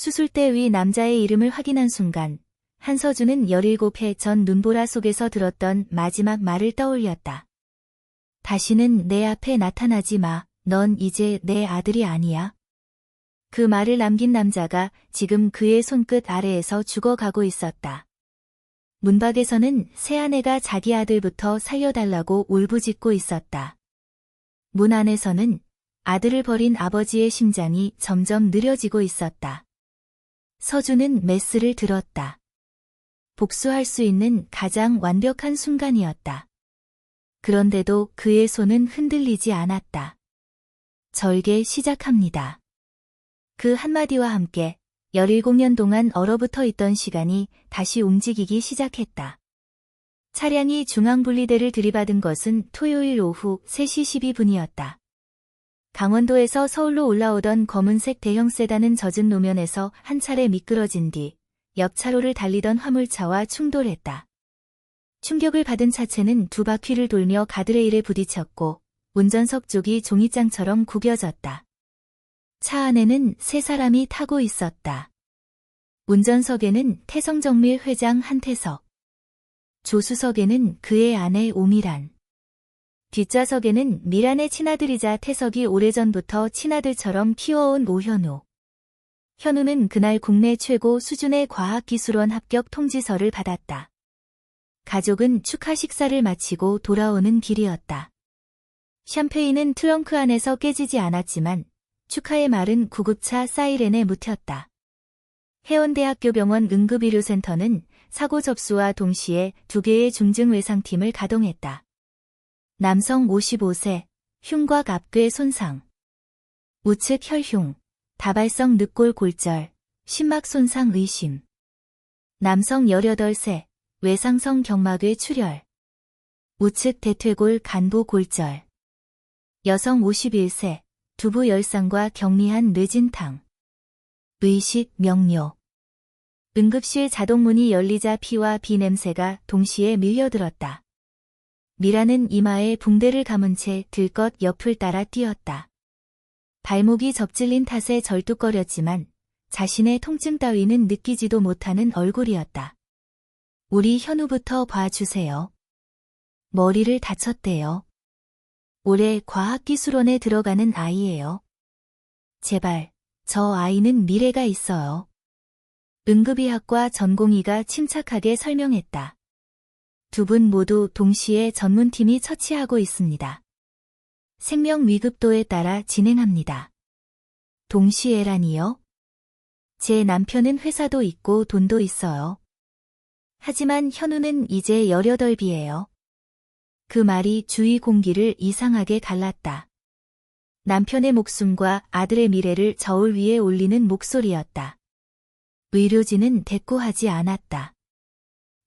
수술대 위 남자의 이름을 확인한 순간 한서준은 17해 전 눈보라 속에서 들었던 마지막 말을 떠올렸다. 다시는 내 앞에 나타나지 마. 넌 이제 내 아들이 아니야. 그 말을 남긴 남자가 지금 그의 손끝 아래에서 죽어가고 있었다. 문 밖에서는 새아내가 자기 아들부터 살려달라고 울부짖고 있었다. 문 안에서는 아들을 버린 아버지의 심장이 점점 느려지고 있었다. 서준은 메스를 들었다. 복수할 수 있는 가장 완벽한 순간이었다. 그런데도 그의 손은 흔들리지 않았다. 절개 시작합니다. 그 한마디와 함께 17년 동안 얼어붙어 있던 시간이 다시 움직이기 시작했다. 차량이 중앙분리대를 들이받은 것은 토요일 오후 3시 12분이었다. 강원도에서 서울로 올라오던 검은색 대형 세단은 젖은 노면에서 한 차례 미끄러진 뒤 옆 차로를 달리던 화물차와 충돌했다. 충격을 받은 차체는 두 바퀴를 돌며 가드레일에 부딪혔고 운전석 쪽이 종이장처럼 구겨졌다. 차 안에는 세 사람이 타고 있었다. 운전석에는 태성정밀 회장 한태석, 조수석에는 그의 아내 오미란, 뒷좌석에는 미란의 친아들이자 태석이 오래전부터 친아들처럼 키워온 오현우. 현우는 그날 국내 최고 수준의 과학기술원 합격 통지서를 받았다. 가족은 축하 식사를 마치고 돌아오는 길이었다. 샴페인은 트렁크 안에서 깨지지 않았지만 축하의 말은 구급차 사이렌에 묻혔다. 해운대학교 병원 응급의료센터는 사고 접수와 동시에 2개의 중증외상팀을 가동했다. 남성 55세, 흉곽 앞괴 손상, 우측 혈흉, 다발성 늑골 골절, 심막 손상 의심. 남성 18세, 외상성 경막외 출혈, 우측 대퇴골 간보 골절. 여성 51세, 두부 열상과 경미한 뇌진탕. 의식 명료. 응급실 자동문이 열리자 피와 비냄새가 동시에 밀려들었다. 미라는 이마에 붕대를 감은 채 들것 옆을 따라 뛰었다. 발목이 접질린 탓에 절뚝거렸지만 자신의 통증 따위는 느끼지도 못하는 얼굴이었다. 우리 현우부터 봐주세요. 머리를 다쳤대요. 올해 과학기술원에 들어가는 아이예요. 제발, 저 아이는 미래가 있어요. 응급의학과 전공의가 침착하게 설명했다. 두 분 모두 동시에 전문팀이 처치하고 있습니다. 생명 위급도에 따라 진행합니다. 동시에라니요? 제 남편은 회사도 있고 돈도 있어요. 하지만 현우는 이제 18이에요. 그 말이 주위 공기를 이상하게 갈랐다. 남편의 목숨과 아들의 미래를 저울 위에 올리는 목소리였다. 의료진은 대꾸하지 않았다.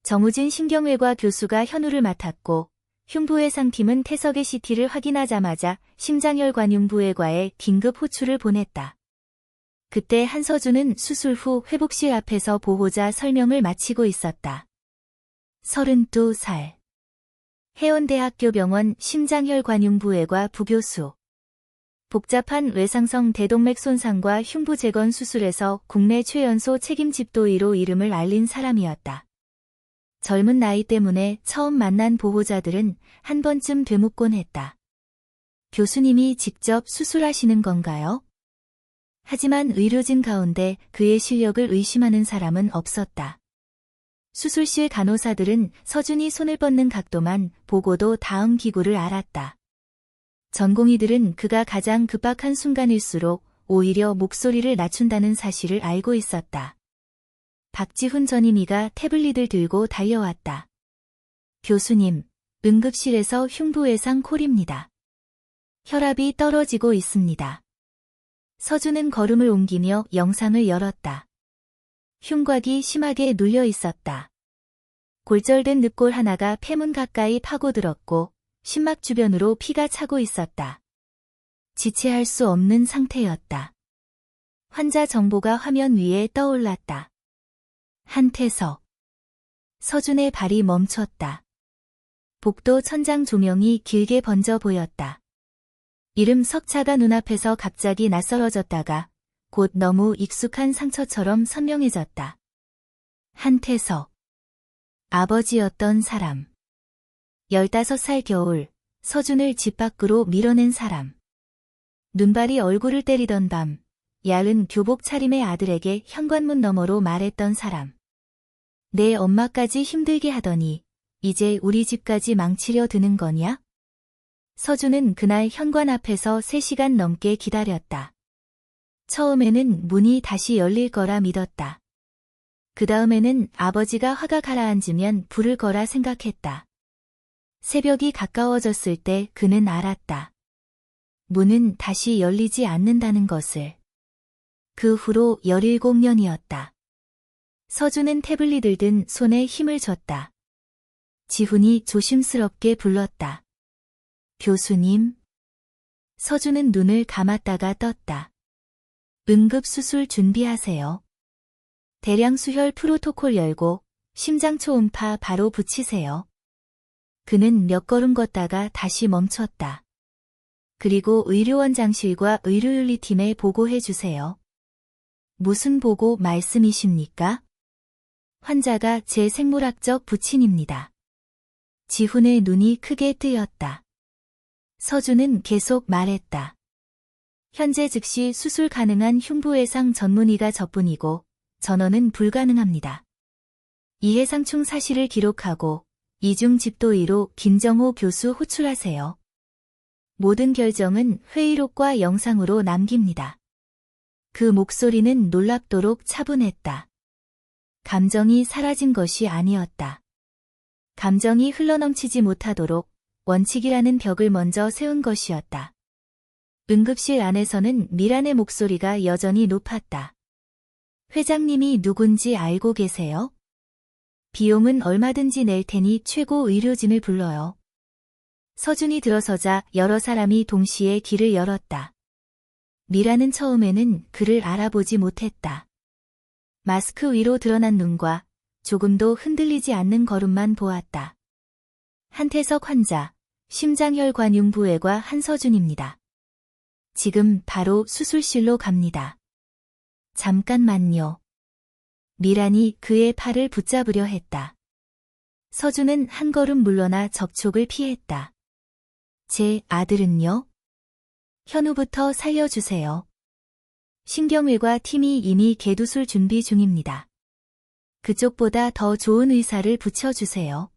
정우진 신경외과 교수가 현우를 맡았고 흉부외상팀은 태석의 CT를 확인하자마자 심장혈관흉부외과에 긴급 호출을 보냈다. 그때 한서준은 수술 후 회복실 앞에서 보호자 설명을 마치고 있었다. 32살. 해운대학교 병원 심장혈관흉부외과 부교수. 복잡한 외상성 대동맥 손상과 흉부 재건 수술에서 국내 최연소 책임 집도의로 이름을 알린 사람이었다. 젊은 나이 때문에 처음 만난 보호자들은 한 번쯤 되묻곤 했다. 교수님이 직접 수술하시는 건가요? 하지만 의료진 가운데 그의 실력을 의심하는 사람은 없었다. 수술실 간호사들은 서준이 손을 뻗는 각도만 보고도 다음 기구를 알았다. 전공의들은 그가 가장 급박한 순간일수록 오히려 목소리를 낮춘다는 사실을 알고 있었다. 박지훈 전임의가 태블릿을 들고 달려왔다. 교수님, 응급실에서 흉부외상 콜입니다. 혈압이 떨어지고 있습니다. 서준은 걸음을 옮기며 영상을 열었다. 흉곽이 심하게 눌려 있었다. 골절된 늑골 하나가 폐문 가까이 파고들었고 심막 주변으로 피가 차고 있었다. 지체할 수 없는 상태였다. 환자 정보가 화면 위에 떠올랐다. 한태석. 서준의 발이 멈췄다. 복도 천장 조명이 길게 번져 보였다. 이름 석차가 눈앞에서 갑자기 낯설어졌다가 곧 너무 익숙한 상처처럼 선명해졌다. 한태석. 아버지였던 사람. 15살 겨울, 서준을 집 밖으로 밀어낸 사람. 눈발이 얼굴을 때리던 밤, 야은 교복 차림의 아들에게 현관문 너머로 말했던 사람. 내 엄마까지 힘들게 하더니 이제 우리 집까지 망치려 드는 거냐? 서준은 그날 현관 앞에서 3시간 넘게 기다렸다. 처음에는 문이 다시 열릴 거라 믿었다. 그 다음에는 아버지가 화가 가라앉으면 부를 거라 생각했다. 새벽이 가까워졌을 때 그는 알았다. 문은 다시 열리지 않는다는 것을. 그 후로 17년이었다. 서준은 태블릿을 든 손에 힘을 줬다. 지훈이 조심스럽게 불렀다. 교수님. 서준은 눈을 감았다가 떴다. 응급수술 준비하세요. 대량 수혈 프로토콜 열고 심장 초음파 바로 붙이세요. 그는 몇 걸음 걷다가 다시 멈췄다. 그리고 의료원장실과 의료윤리팀에 보고해 주세요. 무슨 보고 말씀이십니까? 환자가 제 생물학적 부친입니다. 지훈의 눈이 크게 뜨였다. 서준은 계속 말했다. 현재 즉시 수술 가능한 흉부외상 전문의가 저뿐이고 전원은 불가능합니다. 이해상충 사실을 기록하고 이중 집도의로 김정호 교수 호출하세요. 모든 결정은 회의록과 영상으로 남깁니다. 그 목소리는 놀랍도록 차분했다. 감정이 사라진 것이 아니었다. 감정이 흘러넘치지 못하도록 원칙이라는 벽을 먼저 세운 것이었다. 응급실 안에서는 미란의 목소리가 여전히 높았다. 회장님이 누군지 알고 계세요? 비용은 얼마든지 낼 테니 최고 의료진을 불러요. 서준이 들어서자 여러 사람이 동시에 길을 열었다. 미라는 처음에는 그를 알아보지 못했다. 마스크 위로 드러난 눈과 조금도 흔들리지 않는 걸음만 보았다. 한태석 환자, 심장혈관융부외과 한서준입니다. 지금 바로 수술실로 갑니다. 잠깐만요. 미란이 그의 팔을 붙잡으려 했다. 서준은 한 걸음 물러나 접촉을 피했다. 제 아들은요? 현우부터 살려주세요. 신경외과 팀이 이미 개두술 준비 중입니다. 그쪽보다 더 좋은 의사를 붙여주세요.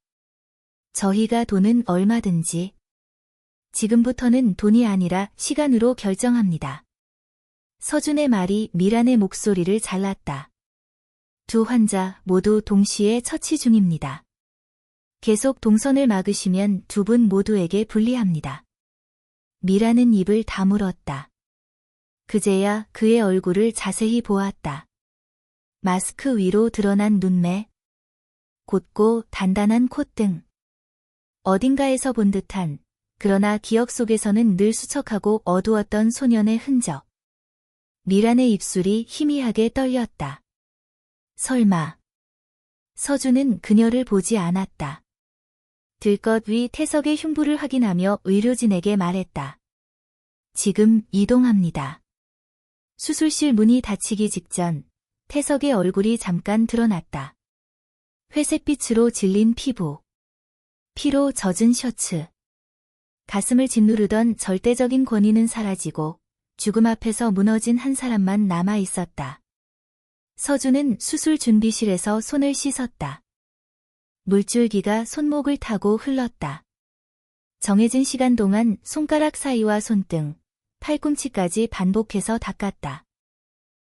저희가 돈은 얼마든지. 지금부터는 돈이 아니라 시간으로 결정합니다. 서준의 말이 미란의 목소리를 잘랐다. 두 환자 모두 동시에 처치 중입니다. 계속 동선을 막으시면 두 분 모두에게 불리합니다. 미란은 입을 다물었다. 그제야 그의 얼굴을 자세히 보았다. 마스크 위로 드러난 눈매, 곧고 단단한 콧등. 어딘가에서 본 듯한, 그러나 기억 속에서는 늘 수척하고 어두웠던 소년의 흔적. 미란의 입술이 희미하게 떨렸다. 설마. 서준은 그녀를 보지 않았다. 들것 위 태석의 흉부를 확인하며 의료진에게 말했다. 지금 이동합니다. 수술실 문이 닫히기 직전 태석의 얼굴이 잠깐 드러났다. 회색빛으로 질린 피부. 피로 젖은 셔츠. 가슴을 짓누르던 절대적인 권위는 사라지고 죽음 앞에서 무너진 한 사람만 남아 있었다. 서준은 수술 준비실에서 손을 씻었다. 물줄기가 손목을 타고 흘렀다. 정해진 시간 동안 손가락 사이와 손등, 팔꿈치까지 반복해서 닦았다.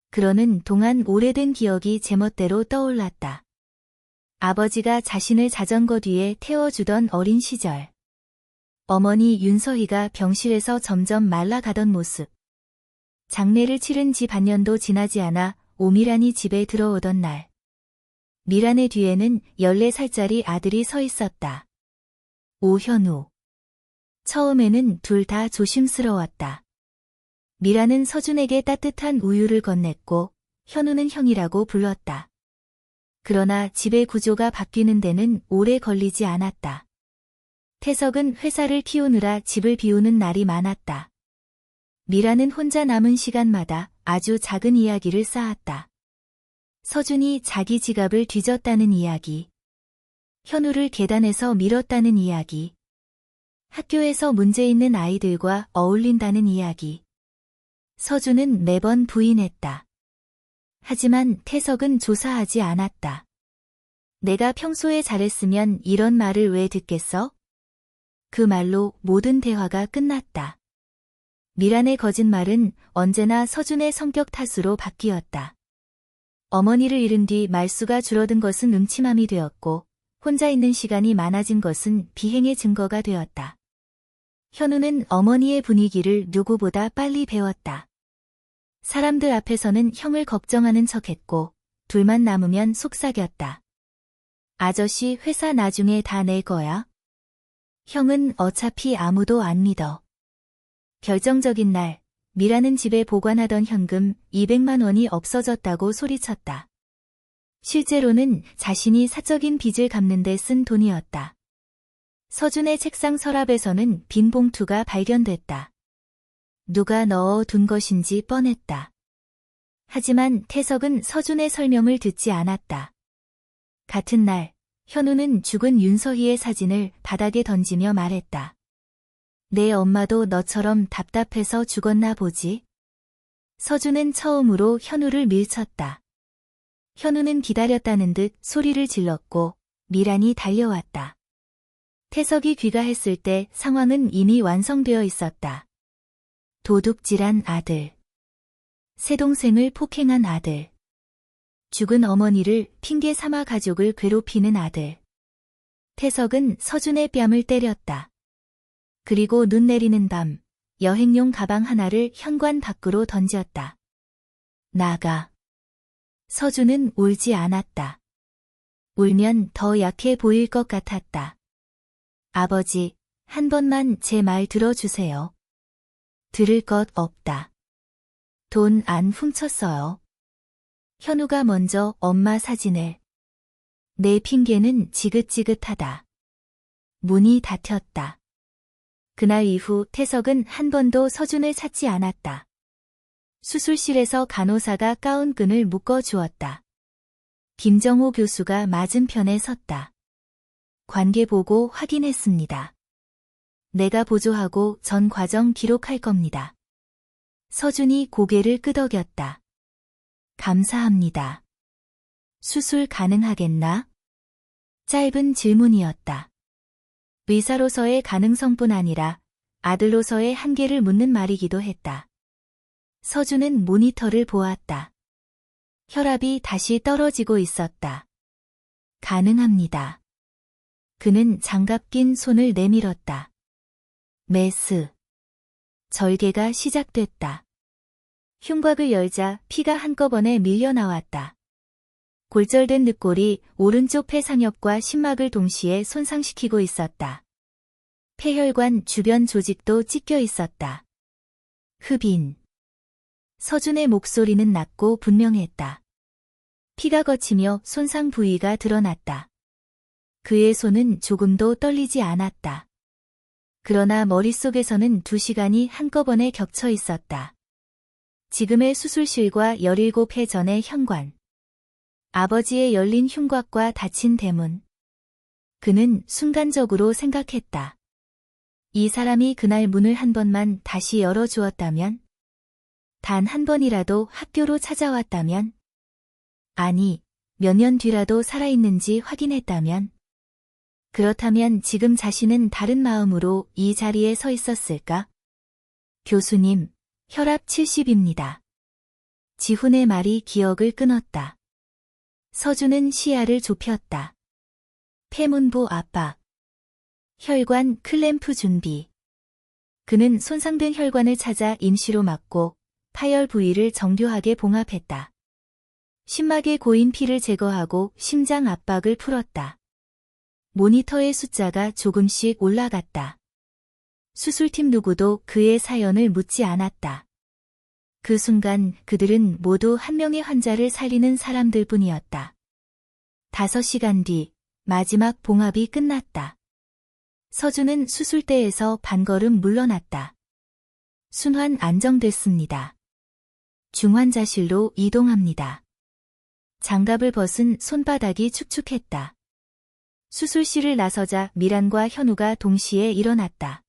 그러는 동안 오래된 기억이 제멋대로 떠올랐다. 아버지가 자신을 자전거 뒤에 태워주던 어린 시절. 어머니 윤서희가 병실에서 점점 말라가던 모습. 장례를 치른 지 반년도 지나지 않아 오미란이 집에 들어오던 날. 미란의 뒤에는 14살짜리 아들이 서 있었다. 오현우. 처음에는 둘 다 조심스러웠다. 미란은 서준에게 따뜻한 우유를 건넸고 현우는 형이라고 불렀다. 그러나 집의 구조가 바뀌는 데는 오래 걸리지 않았다. 태석은 회사를 키우느라 집을 비우는 날이 많았다. 미란은 혼자 남은 시간마다 아주 작은 이야기를 쌓았다. 서준이 자기 지갑을 뒤졌다는 이야기. 현우를 계단에서 밀었다는 이야기. 학교에서 문제 있는 아이들과 어울린다는 이야기. 서준은 매번 부인했다. 하지만 태석은 조사하지 않았다. 내가 평소에 잘했으면 이런 말을 왜 듣겠어? 그 말로 모든 대화가 끝났다. 미란의 거짓말은 언제나 서준의 성격 탓으로 바뀌었다. 어머니를 잃은 뒤 말수가 줄어든 것은 음침함이 되었고 혼자 있는 시간이 많아진 것은 비행의 증거가 되었다. 현우는 어머니의 분위기를 누구보다 빨리 배웠다. 사람들 앞에서는 형을 걱정하는 척했고 둘만 남으면 속삭였다. 아저씨 회사 나중에 다 낼 거야? 형은 어차피 아무도 안 믿어. 결정적인 날, 미라는 집에 보관하던 현금 200만 원이 없어졌다고 소리쳤다. 실제로는 자신이 사적인 빚을 갚는 데 쓴 돈이었다. 서준의 책상 서랍에서는 빈 봉투가 발견됐다. 누가 넣어둔 것인지 뻔했다. 하지만 태석은 서준의 설명을 듣지 않았다. 같은 날, 현우는 죽은 윤서희의 사진을 바닥에 던지며 말했다. 내 엄마도 너처럼 답답해서 죽었나 보지? 서준은 처음으로 현우를 밀쳤다. 현우는 기다렸다는 듯 소리를 질렀고 미란이 달려왔다. 태석이 귀가했을 때 상황은 이미 완성되어 있었다. 도둑질한 아들. 새 동생을 폭행한 아들. 죽은 어머니를 핑계 삼아 가족을 괴롭히는 아들. 태석은 서준의 뺨을 때렸다. 그리고 눈 내리는 밤, 여행용 가방 하나를 현관 밖으로 던졌다. 나가. 서준은 울지 않았다. 울면 더 약해 보일 것 같았다. 아버지, 한 번만 제 말 들어주세요. 들을 것 없다. 돈 안 훔쳤어요. 현우가 먼저 엄마 사진을. 내 핑계는 지긋지긋하다. 문이 닫혔다. 그날 이후 태석은 한 번도 서준을 찾지 않았다. 수술실에서 간호사가 가운끈을 묶어주었다. 김정호 교수가 맞은편에 섰다. 관계보고 확인했습니다. 내가 보조하고 전 과정 기록할 겁니다. 서준이 고개를 끄덕였다. 감사합니다. 수술 가능하겠나? 짧은 질문이었다. 의사로서의 가능성뿐 아니라 아들로서의 한계를 묻는 말이기도 했다. 서준은 모니터를 보았다. 혈압이 다시 떨어지고 있었다. 가능합니다. 그는 장갑 낀 손을 내밀었다. 메스. 절개가 시작됐다. 흉곽을 열자 피가 한꺼번에 밀려나왔다. 골절된 늑골이 오른쪽 폐상엽과 심막을 동시에 손상시키고 있었다. 폐혈관 주변 조직도 찢겨 있었다. 흡인. 서준의 목소리는 낮고 분명했다. 피가 거치며 손상 부위가 드러났다. 그의 손은 조금도 떨리지 않았다. 그러나 머릿속에서는 2시간이 한꺼번에 겹쳐 있었다. 지금의 수술실과 17회 전의 현관. 아버지의 열린 흉곽과 닫힌 대문. 그는 순간적으로 생각했다. 이 사람이 그날 문을 한 번만 다시 열어주었다면? 단 한 번이라도 학교로 찾아왔다면? 아니, 몇 년 뒤라도 살아있는지 확인했다면? 그렇다면 지금 자신은 다른 마음으로 이 자리에 서 있었을까? 교수님, 혈압 70입니다. 지훈의 말이 기억을 끊었다. 서준은 시야를 좁혔다. 폐문부 압박. 혈관 클램프 준비. 그는 손상된 혈관을 찾아 임시로 막고 파열 부위를 정교하게 봉합했다. 심막에 고인 피를 제거하고 심장 압박을 풀었다. 모니터의 숫자가 조금씩 올라갔다. 수술팀 누구도 그의 사연을 묻지 않았다. 그 순간 그들은 모두 한 명의 환자를 살리는 사람들 뿐이었다. 5시간 뒤 마지막 봉합이 끝났다. 서준은 수술대에서 반걸음 물러났다. 순환 안정됐습니다. 중환자실로 이동합니다. 장갑을 벗은 손바닥이 축축했다. 수술실을 나서자 미란과 현우가 동시에 일어났다.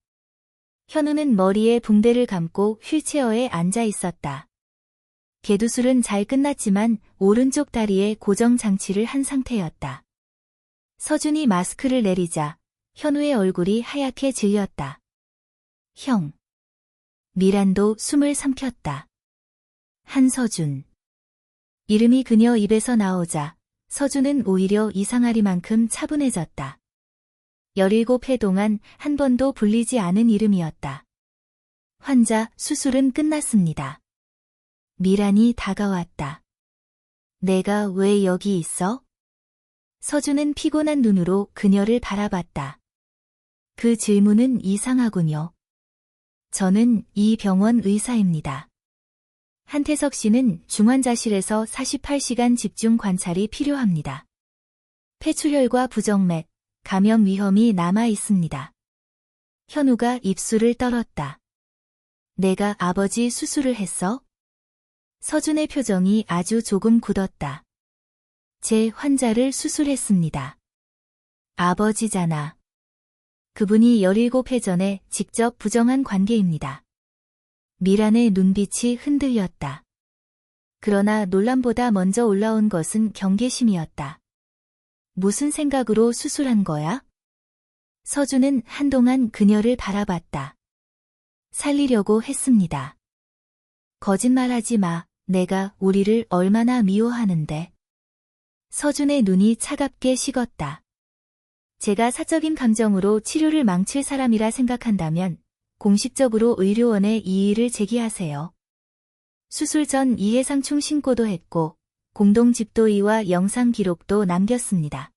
현우는 머리에 붕대를 감고 휠체어에 앉아 있었다. 개두술은 잘 끝났지만 오른쪽 다리에 고정 장치를 한 상태였다. 서준이 마스크를 내리자 현우의 얼굴이 하얗게 질렸다. 형. 미란도 숨을 삼켰다. 한서준. 이름이 그녀 입에서 나오자 서준은 오히려 이상하리만큼 차분해졌다. 17회 동안 한 번도 불리지 않은 이름이었다. 환자 수술은 끝났습니다. 미란이 다가왔다. 내가 왜 여기 있어? 서준은 피곤한 눈으로 그녀를 바라봤다. 그 질문은 이상하군요. 저는 이 병원 의사입니다. 한태석 씨는 중환자실에서 48시간 집중 관찰이 필요합니다. 폐출혈과 부정맥, 감염 위험이 남아 있습니다. 현우가 입술을 떨었다. 내가 아버지 수술을 했어? 서준의 표정이 아주 조금 굳었다. 제 환자를 수술했습니다. 아버지잖아. 그분이 17회 전에 직접 부정한 관계입니다. 미란의 눈빛이 흔들렸다. 그러나 논란보다 먼저 올라온 것은 경계심이었다. 무슨 생각으로 수술한 거야? 서준은 한동안 그녀를 바라봤다. 살리려고 했습니다. 거짓말하지 마. 내가 우리를 얼마나 미워하는데. 서준의 눈이 차갑게 식었다. 제가 사적인 감정으로 치료를 망칠 사람이라 생각한다면 공식적으로 의료원에 이의를 제기하세요. 수술 전 이해상충 신고도 했고 공동집도의와 영상 기록도 남겼습니다.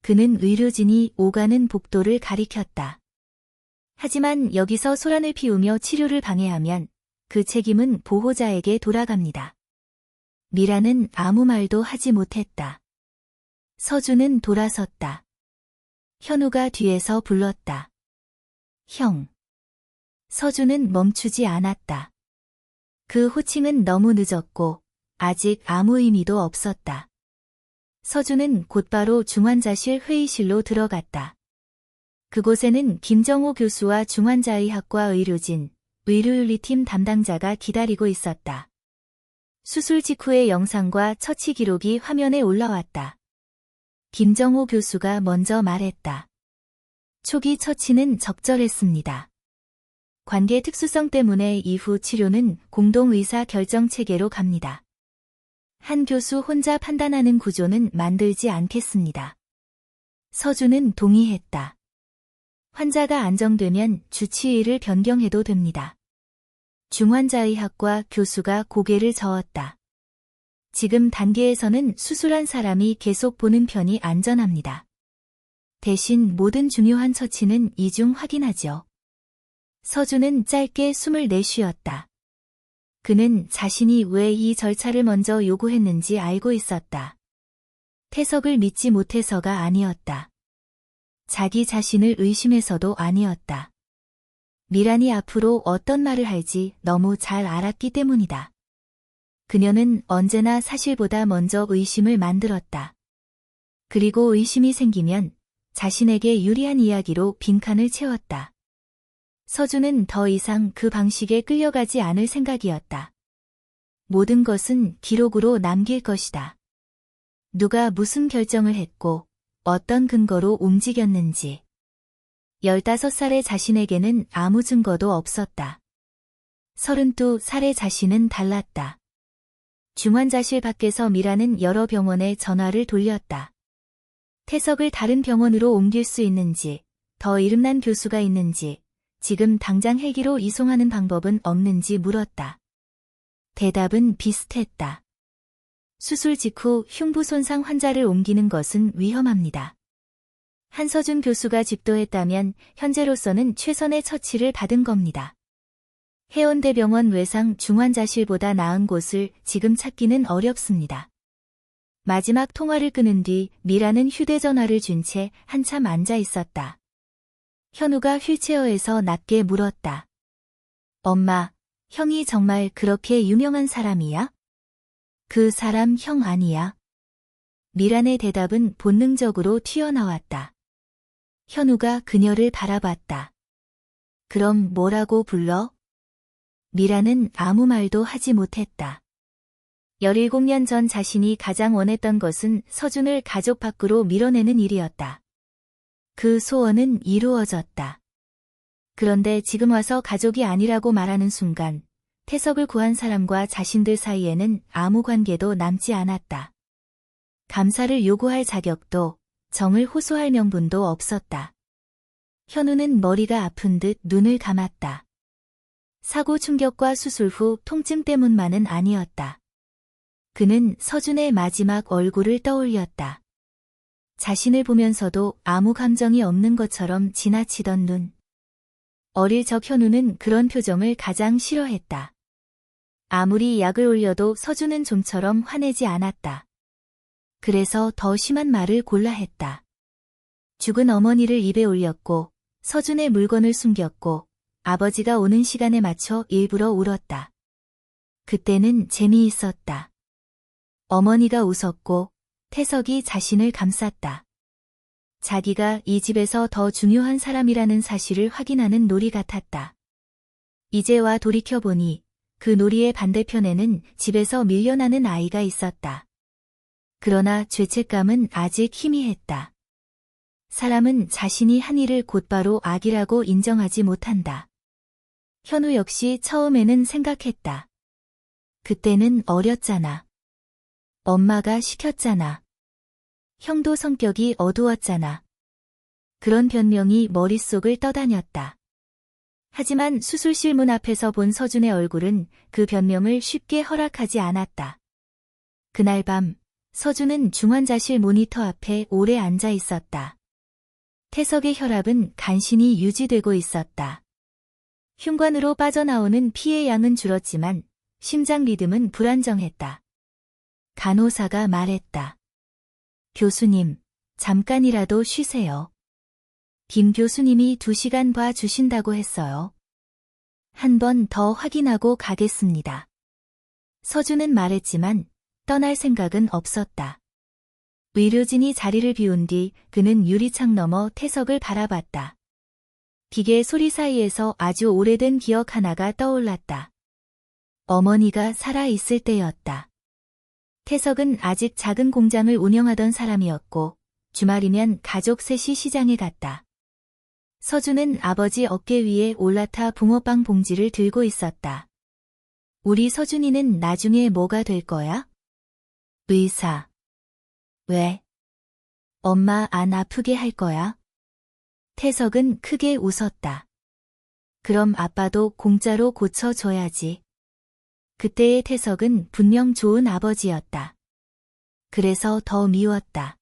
그는 의료진이 오가는 복도를 가리켰다. 하지만 여기서 소란을 피우며 치료를 방해하면 그 책임은 보호자에게 돌아갑니다. 미라는 아무 말도 하지 못했다. 서준은 돌아섰다. 현우가 뒤에서 불렀다. 형. 서준은 멈추지 않았다. 그 호칭은 너무 늦었고 아직 아무 의미도 없었다. 서준은 곧바로 중환자실 회의실로 들어갔다. 그곳에는 김정호 교수와 중환자의학과 의료진, 의료윤리팀 담당자가 기다리고 있었다. 수술 직후의 영상과 처치 기록이 화면에 올라왔다. 김정호 교수가 먼저 말했다. 초기 처치는 적절했습니다. 관계 특수성 때문에 이후 치료는 공동의사 결정 체계로 갑니다. 한 교수 혼자 판단하는 구조는 만들지 않겠습니다. 서준은 동의했다. 환자가 안정되면 주치의를 변경해도 됩니다. 중환자의학과 교수가 고개를 저었다. 지금 단계에서는 수술한 사람이 계속 보는 편이 안전합니다. 대신 모든 중요한 처치는 이중 확인하죠. 서준은 짧게 숨을 내쉬었다. 그는 자신이 왜 이 절차를 먼저 요구했는지 알고 있었다. 태석을 믿지 못해서가 아니었다. 자기 자신을 의심해서도 아니었다. 미란이 앞으로 어떤 말을 할지 너무 잘 알았기 때문이다. 그녀는 언제나 사실보다 먼저 의심을 만들었다. 그리고 의심이 생기면 자신에게 유리한 이야기로 빈칸을 채웠다. 서준은 더 이상 그 방식에 끌려가지 않을 생각이었다. 모든 것은 기록으로 남길 것이다. 누가 무슨 결정을 했고 어떤 근거로 움직였는지. 15살의 자신에게는 아무 증거도 없었다. 32살의 자신은 달랐다. 중환자실 밖에서 미라는 여러 병원에 전화를 돌렸다. 태석을 다른 병원으로 옮길 수 있는지, 더 이름난 교수가 있는지, 지금 당장 헬기로 이송하는 방법은 없는지 물었다. 대답은 비슷했다. 수술 직후 흉부 손상 환자를 옮기는 것은 위험합니다. 한서준 교수가 집도했다면 현재로서는 최선의 처치를 받은 겁니다. 해운대병원 외상 중환자실보다 나은 곳을 지금 찾기는 어렵습니다. 마지막 통화를 끊은 뒤 미라는 휴대전화를 쥔 채 한참 앉아 있었다. 현우가 휠체어에서 낮게 물었다. 엄마, 형이 정말 그렇게 유명한 사람이야? 그 사람 형 아니야? 미란의 대답은 본능적으로 튀어나왔다. 현우가 그녀를 바라봤다. 그럼 뭐라고 불러? 미란은 아무 말도 하지 못했다. 17년 전 자신이 가장 원했던 것은 서준을 가족 밖으로 밀어내는 일이었다. 그 소원은 이루어졌다. 그런데 지금 와서 가족이 아니라고 말하는 순간 태석을 구한 사람과 자신들 사이에는 아무 관계도 남지 않았다. 감사를 요구할 자격도 정을 호소할 명분도 없었다. 현우는 머리가 아픈 듯 눈을 감았다. 사고 충격과 수술 후 통증 때문만은 아니었다. 그는 서준의 마지막 얼굴을 떠올렸다. 자신을 보면서도 아무 감정이 없는 것처럼 지나치던 눈. 어릴 적 현우는 그런 표정을 가장 싫어했다. 아무리 약을 올려도 서준은 좀처럼 화내지 않았다. 그래서 더 심한 말을 골라 했다. 죽은 어머니를 입에 올렸고 서준의 물건을 숨겼고 아버지가 오는 시간에 맞춰 일부러 울었다. 그때는 재미있었다. 어머니가 웃었고 태석이 자신을 감쌌다. 자기가 이 집에서 더 중요한 사람이라는 사실을 확인하는 놀이 같았다. 이제와 돌이켜보니 그 놀이의 반대편에는 집에서 밀려나는 아이가 있었다. 그러나 죄책감은 아직 희미했다. 사람은 자신이 한 일을 곧바로 악이라고 인정하지 못한다. 현우 역시 처음에는 생각했다. 그때는 어렸잖아. 엄마가 시켰잖아. 형도 성격이 어두웠잖아. 그런 변명이 머릿속을 떠다녔다. 하지만 수술실 문 앞에서 본 서준의 얼굴은 그 변명을 쉽게 허락하지 않았다. 그날 밤 서준은 중환자실 모니터 앞에 오래 앉아 있었다. 태석의 혈압은 간신히 유지되고 있었다. 흉관으로 빠져나오는 피의 양은 줄었지만 심장 리듬은 불안정했다. 간호사가 말했다. 교수님, 잠깐이라도 쉬세요. 김 교수님이 2시간 봐 주신다고 했어요. 한 번 더 확인하고 가겠습니다. 서준은 말했지만 떠날 생각은 없었다. 의료진이 자리를 비운 뒤 그는 유리창 너머 태석을 바라봤다. 기계 소리 사이에서 아주 오래된 기억 하나가 떠올랐다. 어머니가 살아있을 때였다. 태석은 아직 작은 공장을 운영하던 사람이었고 주말이면 가족 셋이 시장에 갔다. 서준은 아버지 어깨 위에 올라타 붕어빵 봉지를 들고 있었다. 우리 서준이는 나중에 뭐가 될 거야? 의사. 왜? 엄마 안 아프게 할 거야? 태석은 크게 웃었다. 그럼 아빠도 공짜로 고쳐줘야지. 그때의 태석은 분명 좋은 아버지였다. 그래서 더 미웠다.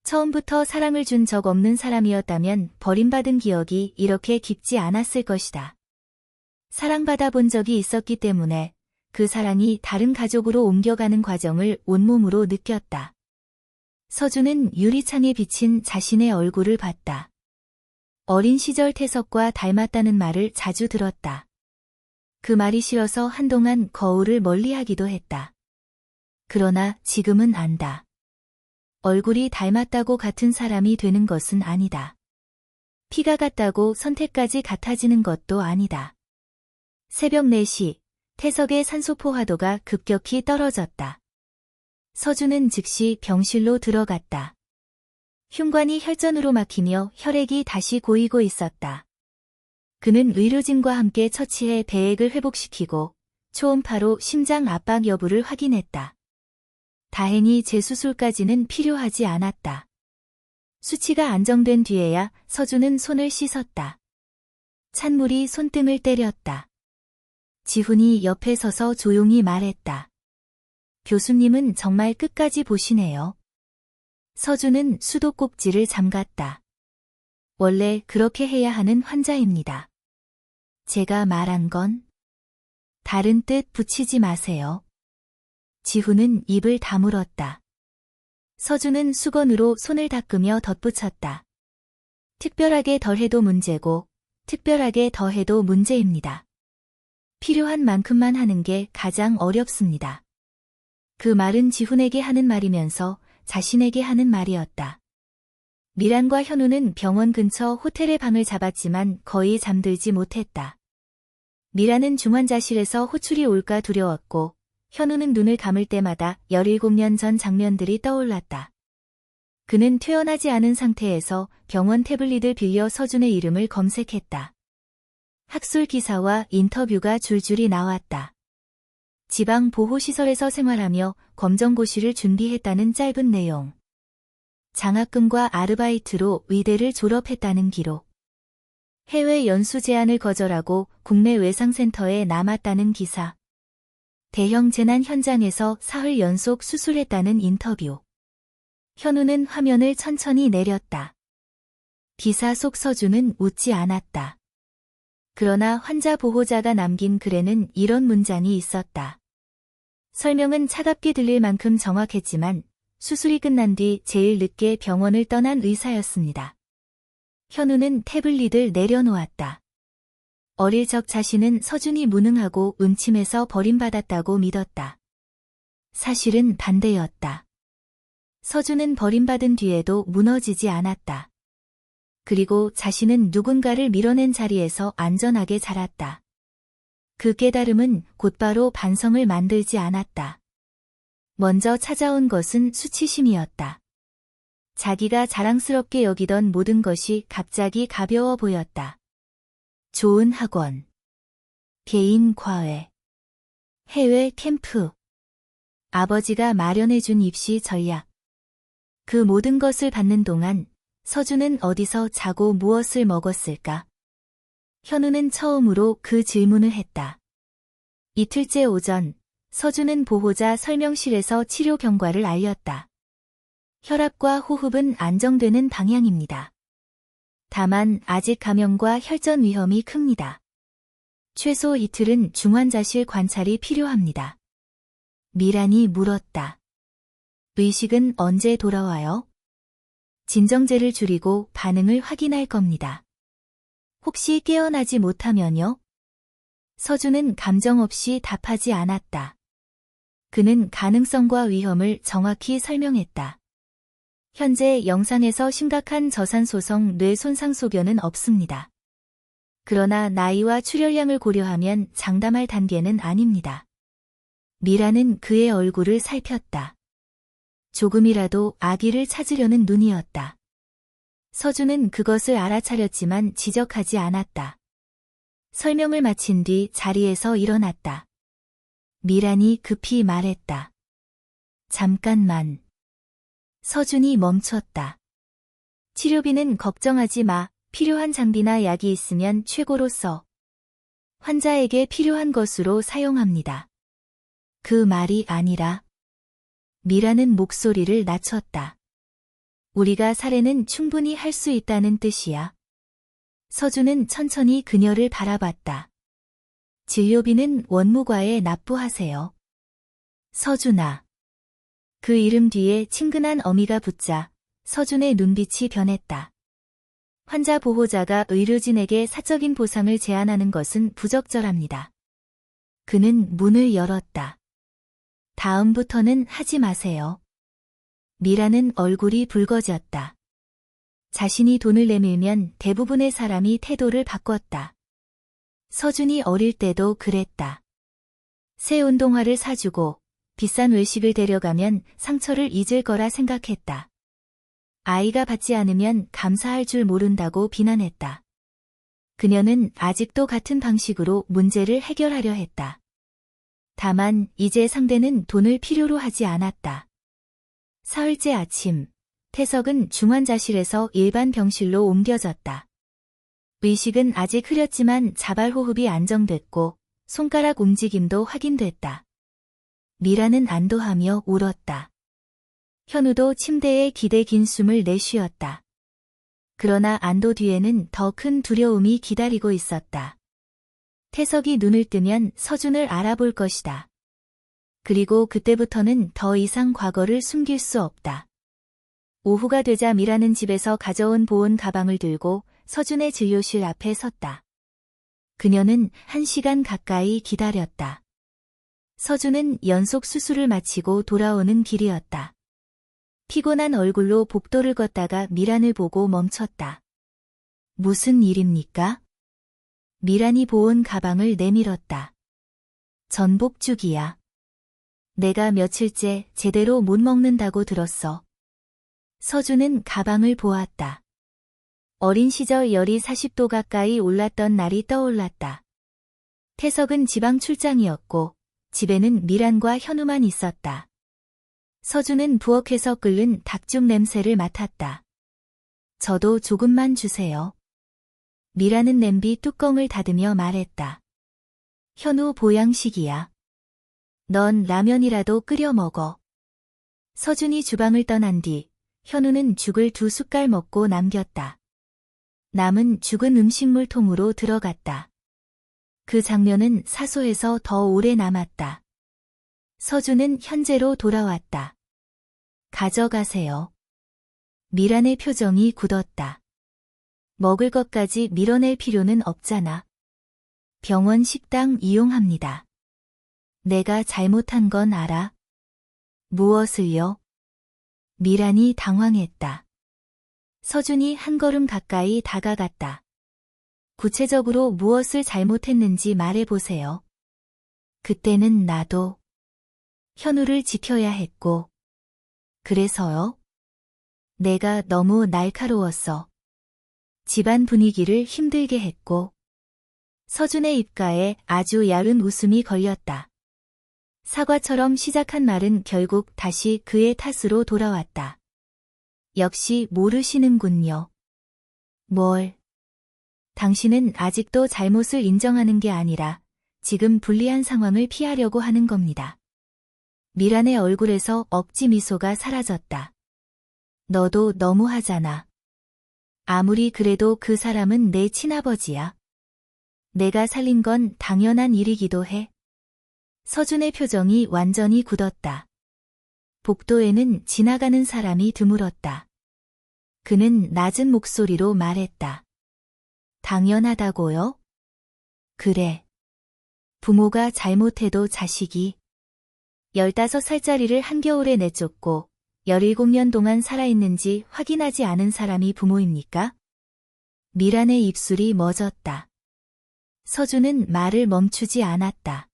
처음부터 사랑을 준 적 없는 사람이었다면 버림받은 기억이 이렇게 깊지 않았을 것이다. 사랑받아 본 적이 있었기 때문에 그 사랑이 다른 가족으로 옮겨가는 과정을 온몸으로 느꼈다. 서준은 유리창에 비친 자신의 얼굴을 봤다. 어린 시절 태석과 닮았다는 말을 자주 들었다. 그 말이 싫어서 한동안 거울을 멀리하기도 했다. 그러나 지금은 안다. 얼굴이 닮았다고 같은 사람이 되는 것은 아니다. 피가 같다고 선택까지 같아지는 것도 아니다. 새벽 4시, 태석의 산소 포화도가 급격히 떨어졌다. 서준은 즉시 병실로 들어갔다. 흉관이 혈전으로 막히며 혈액이 다시 고이고 있었다. 그는 의료진과 함께 처치해 배액을 회복시키고 초음파로 심장 압박 여부를 확인했다. 다행히 재수술까지는 필요하지 않았다. 수치가 안정된 뒤에야 서준은 손을 씻었다. 찬물이 손등을 때렸다. 지훈이 옆에 서서 조용히 말했다. 교수님은 정말 끝까지 보시네요. 서준은 수도꼭지를 잠갔다. 원래 그렇게 해야 하는 환자입니다. 제가 말한 건 다른 뜻 붙이지 마세요. 지훈은 입을 다물었다. 서준은 수건으로 손을 닦으며 덧붙였다. 특별하게 덜해도 문제고 특별하게 더해도 문제입니다. 필요한 만큼만 하는 게 가장 어렵습니다. 그 말은 지훈에게 하는 말이면서 자신에게 하는 말이었다. 미란과 현우는 병원 근처 호텔의 방을 잡았지만 거의 잠들지 못했다. 미란은 중환자실에서 호출이 올까 두려웠고 현우는 눈을 감을 때마다 17년 전 장면들이 떠올랐다. 그는 퇴원하지 않은 상태에서 병원 태블릿을 빌려 서준의 이름을 검색했다. 학술 기사와 인터뷰가 줄줄이 나왔다. 지방 보호시설에서 생활하며 검정고시를 준비했다는 짧은 내용. 장학금과 아르바이트로 의대를 졸업했다는 기록. 해외 연수 제안을 거절하고 국내 외상센터에 남았다는 기사. 대형 재난 현장에서 사흘 연속 수술했다는 인터뷰. 현우는 화면을 천천히 내렸다. 기사 속 서준은 웃지 않았다. 그러나 환자 보호자가 남긴 글에는 이런 문장이 있었다. 설명은 차갑게 들릴 만큼 정확했지만 수술이 끝난 뒤 제일 늦게 병원을 떠난 의사였습니다. 현우는 태블릿을 내려놓았다. 어릴 적 자신은 서준이 무능하고 음침해서 버림받았다고 믿었다. 사실은 반대였다. 서준은 버림받은 뒤에도 무너지지 않았다. 그리고 자신은 누군가를 밀어낸 자리에서 안전하게 자랐다. 그 깨달음은 곧바로 반성을 만들지 않았다. 먼저 찾아온 것은 수치심이었다. 자기가 자랑스럽게 여기던 모든 것이 갑자기 가벼워 보였다. 좋은 학원, 개인 과외, 해외 캠프, 아버지가 마련해준 입시 전략. 그 모든 것을 받는 동안 서준은 어디서 자고 무엇을 먹었을까? 현우는 처음으로 그 질문을 했다. 이틀째 오전, 서준은 보호자 설명실에서 치료 경과를 알렸다. 혈압과 호흡은 안정되는 방향입니다. 다만 아직 감염과 혈전 위험이 큽니다. 최소 이틀은 중환자실 관찰이 필요합니다. 미란이 물었다. 의식은 언제 돌아와요? 진정제를 줄이고 반응을 확인할 겁니다. 혹시 깨어나지 못하면요? 서준은 감정 없이 답하지 않았다. 그는 가능성과 위험을 정확히 설명했다. 현재 영상에서 심각한 저산소성 뇌 손상 소견은 없습니다. 그러나 나이와 출혈량을 고려하면 장담할 단계는 아닙니다. 미라는 그의 얼굴을 살폈다. 조금이라도 아기를 찾으려는 눈이었다. 서준은 그것을 알아차렸지만 지적하지 않았다. 설명을 마친 뒤 자리에서 일어났다. 미란이 급히 말했다. 잠깐만. 서준이 멈췄다. 치료비는 걱정하지 마. 필요한 장비나 약이 있으면 최고로 써. 환자에게 필요한 것으로 사용합니다. 그 말이 아니라. 미라는 목소리를 낮췄다. 우리가 사례는 충분히 할 수 있다는 뜻이야. 서준은 천천히 그녀를 바라봤다. 진료비는 원무과에 납부하세요. 서준아. 그 이름 뒤에 친근한 어미가 붙자 서준의 눈빛이 변했다. 환자 보호자가 의료진에게 사적인 보상을 제한하는 것은 부적절합니다. 그는 문을 열었다. 다음부터는 하지 마세요. 미라는 얼굴이 붉어졌다. 자신이 돈을 내밀면 대부분의 사람이 태도를 바꿨다. 서준이 어릴 때도 그랬다. 새 운동화를 사주고 비싼 외식을 데려가면 상처를 잊을 거라 생각했다. 아이가 받지 않으면 감사할 줄 모른다고 비난했다. 그녀는 아직도 같은 방식으로 문제를 해결하려 했다. 다만 이제 상대는 돈을 필요로 하지 않았다. 사흘째 아침, 태석은 중환자실에서 일반 병실로 옮겨졌다. 의식은 아직 흐렸지만 자발호흡이 안정됐고 손가락 움직임도 확인됐다. 미라는 안도하며 울었다. 현우도 침대에 기대 숨을 내쉬었다. 그러나 안도 뒤에는 더 큰 두려움이 기다리고 있었다. 태석이 눈을 뜨면 서준을 알아볼 것이다. 그리고 그때부터는 더 이상 과거를 숨길 수 없다. 오후가 되자 미라는 집에서 가져온 보온 가방을 들고 서준의 진료실 앞에 섰다. 그녀는 1시간 가까이 기다렸다. 서준은 연속 수술을 마치고 돌아오는 길이었다. 피곤한 얼굴로 복도를 걷다가 미란을 보고 멈췄다. 무슨 일입니까? 미란이 보온 가방을 내밀었다. 전복죽이야. 내가 며칠째 제대로 못 먹는다고 들었어. 서준은 가방을 보았다. 어린 시절 열이 40도 가까이 올랐던 날이 떠올랐다. 태석은 지방 출장이었고 집에는 미란과 현우만 있었다. 서준은 부엌에서 끓는 닭죽 냄새를 맡았다. 저도 조금만 주세요. 미란은 냄비 뚜껑을 닫으며 말했다. 현우 보양식이야. 넌 라면이라도 끓여 먹어. 서준이 주방을 떠난 뒤 현우는 죽을 2숟갈 먹고 남겼다. 남은 죽은 음식물통으로 들어갔다. 그 장면은 사소해서 더 오래 남았다. 서준은 현재로 돌아왔다. 가져가세요. 미란의 표정이 굳었다. 먹을 것까지 밀어낼 필요는 없잖아. 병원 식당 이용합니다. 내가 잘못한 건 알아? 무엇을요? 미란이 당황했다. 서준이 한 걸음 가까이 다가갔다. 구체적으로 무엇을 잘못했는지 말해보세요. 그때는 나도 현우를 지켜야 했고. 그래서요? 내가 너무 날카로웠어. 집안 분위기를 힘들게 했고. 서준의 입가에 아주 얇은 웃음이 걸렸다. 사과처럼 시작한 말은 결국 다시 그의 탓으로 돌아왔다. 역시 모르시는군요. 뭘? 당신은 아직도 잘못을 인정하는 게 아니라 지금 불리한 상황을 피하려고 하는 겁니다. 미란의 얼굴에서 억지 미소가 사라졌다. 너도 너무하잖아. 아무리 그래도 그 사람은 내 친아버지야. 내가 살린 건 당연한 일이기도 해. 서준의 표정이 완전히 굳었다. 복도에는 지나가는 사람이 드물었다. 그는 낮은 목소리로 말했다. 당연하다고요? 그래. 부모가 잘못해도 자식이 15살짜리를 한겨울에 내쫓고 17년 동안 살아있는지 확인하지 않은 사람이 부모입니까? 미란의 입술이 멎었다. 서준은 말을 멈추지 않았다.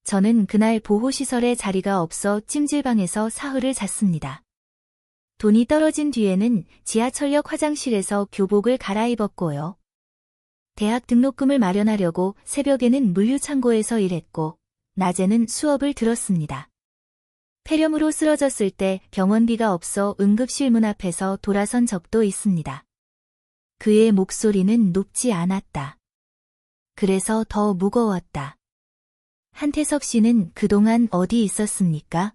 저는 그날 보호시설에 자리가 없어 찜질방에서 사흘을 잤습니다. 돈이 떨어진 뒤에는 지하철역 화장실에서 교복을 갈아입었고요. 대학 등록금을 마련하려고 새벽에는 물류창고에서 일했고, 낮에는 수업을 들었습니다. 폐렴으로 쓰러졌을 때 병원비가 없어 응급실 문 앞에서 돌아선 적도 있습니다. 그의 목소리는 높지 않았다. 그래서 더 무거웠다. 한태석 씨는 그동안 어디 있었습니까?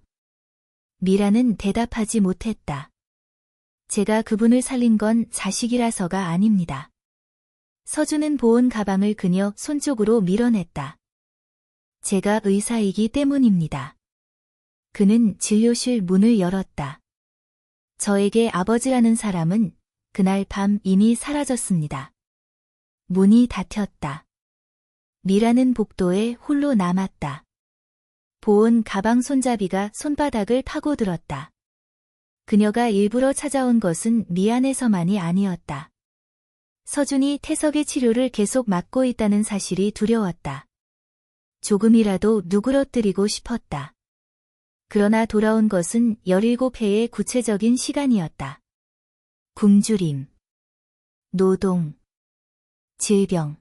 미라는 대답하지 못했다. 제가 그분을 살린 건 자식이라서가 아닙니다. 서준은 보온 가방을 그녀 손 쪽으로 밀어냈다. 제가 의사이기 때문입니다. 그는 진료실 문을 열었다. 저에게 아버지라는 사람은 그날 밤 이미 사라졌습니다. 문이 닫혔다. 미라는 복도에 홀로 남았다. 보온 가방 손잡이가 손바닥을 파고들었다. 그녀가 일부러 찾아온 것은 미안해서만이 아니었다. 서준이 태석의 치료를 계속 막고 있다는 사실이 두려웠다. 조금이라도 누그러뜨리고 싶었다. 그러나 돌아온 것은 17회의 구체적인 시간이었다. 굶주림, 노동, 질병,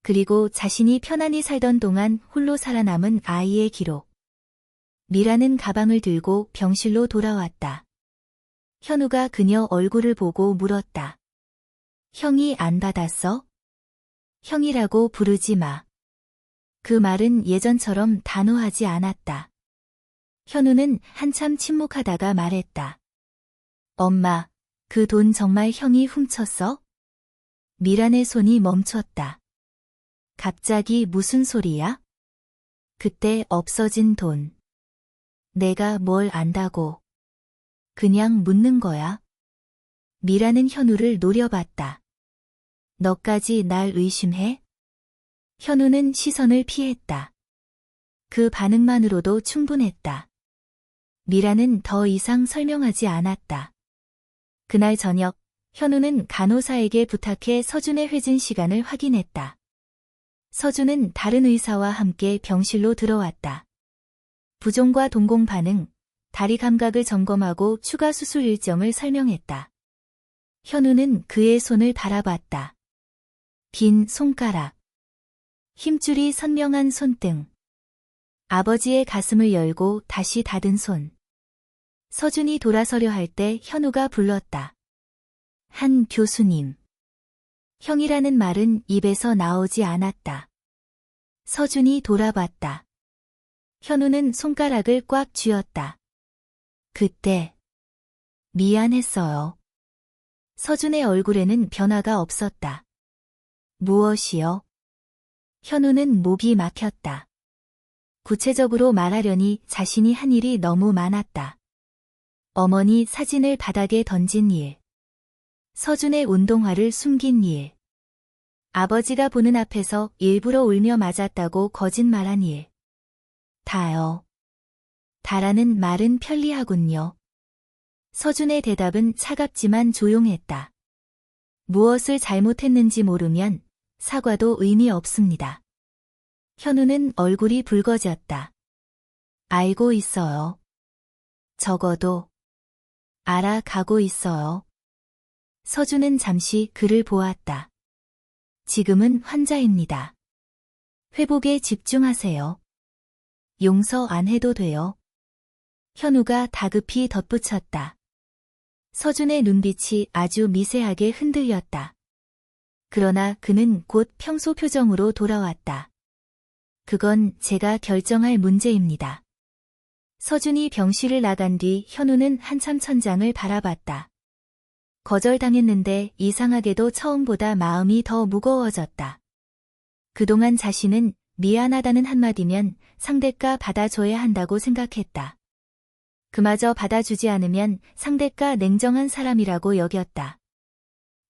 그리고 자신이 편안히 살던 동안 홀로 살아남은 아이의 기록. 미라는 가방을 들고 병실로 돌아왔다. 현우가 그녀 얼굴을 보고 물었다. 형이 안 받았어? 형이라고 부르지 마. 그 말은 예전처럼 단호하지 않았다. 현우는 한참 침묵하다가 말했다. 엄마, 그 돈 정말 형이 훔쳤어? 미란의 손이 멈췄다. 갑자기 무슨 소리야? 그때 없어진 돈. 내가 뭘 안다고. 그냥 묻는 거야. 미라는 현우를 노려봤다. 너까지 날 의심해? 현우는 시선을 피했다. 그 반응만으로도 충분했다. 미라는 더 이상 설명하지 않았다. 그날 저녁, 현우는 간호사에게 부탁해 서준의 회진 시간을 확인했다. 서준은 다른 의사와 함께 병실로 들어왔다. 부종과 동공 반응, 다리 감각을 점검하고 추가 수술 일정을 설명했다. 현우는 그의 손을 바라봤다. 빈 손가락, 힘줄이 선명한 손등, 아버지의 가슴을 열고 다시 닫은 손. 서준이 돌아서려 할 때 현우가 불렀다. 한 교수님. 형이라는 말은 입에서 나오지 않았다. 서준이 돌아봤다. 현우는 손가락을 꽉 쥐었다. 그때 미안했어요. 서준의 얼굴에는 변화가 없었다. 무엇이요? 현우는 목이 막혔다. 구체적으로 말하려니 자신이 한 일이 너무 많았다. 어머니 사진을 바닥에 던진 일. 서준의 운동화를 숨긴 일. 아버지가 보는 앞에서 일부러 울며 맞았다고 거짓말한 일. 다요. 다라는 말은 편리하군요. 서준의 대답은 차갑지만 조용했다. 무엇을 잘못했는지 모르면 사과도 의미 없습니다. 현우는 얼굴이 붉어졌다. 알고 있어요. 적어도 알아가고 있어요. 서준은 잠시 그를 보았다. 지금은 환자입니다. 회복에 집중하세요. 용서 안 해도 돼요. 현우가 다급히 덧붙였다. 서준의 눈빛이 아주 미세하게 흔들렸다. 그러나 그는 곧 평소 표정으로 돌아왔다. 그건 제가 결정할 문제입니다. 서준이 병실을 나간 뒤 현우는 한참 천장을 바라봤다. 거절당했는데 이상하게도 처음보다 마음이 더 무거워졌다. 그동안 자신은 미안하다는 한마디면 상대가 받아줘야 한다고 생각했다. 그마저 받아주지 않으면 상대가 냉정한 사람이라고 여겼다.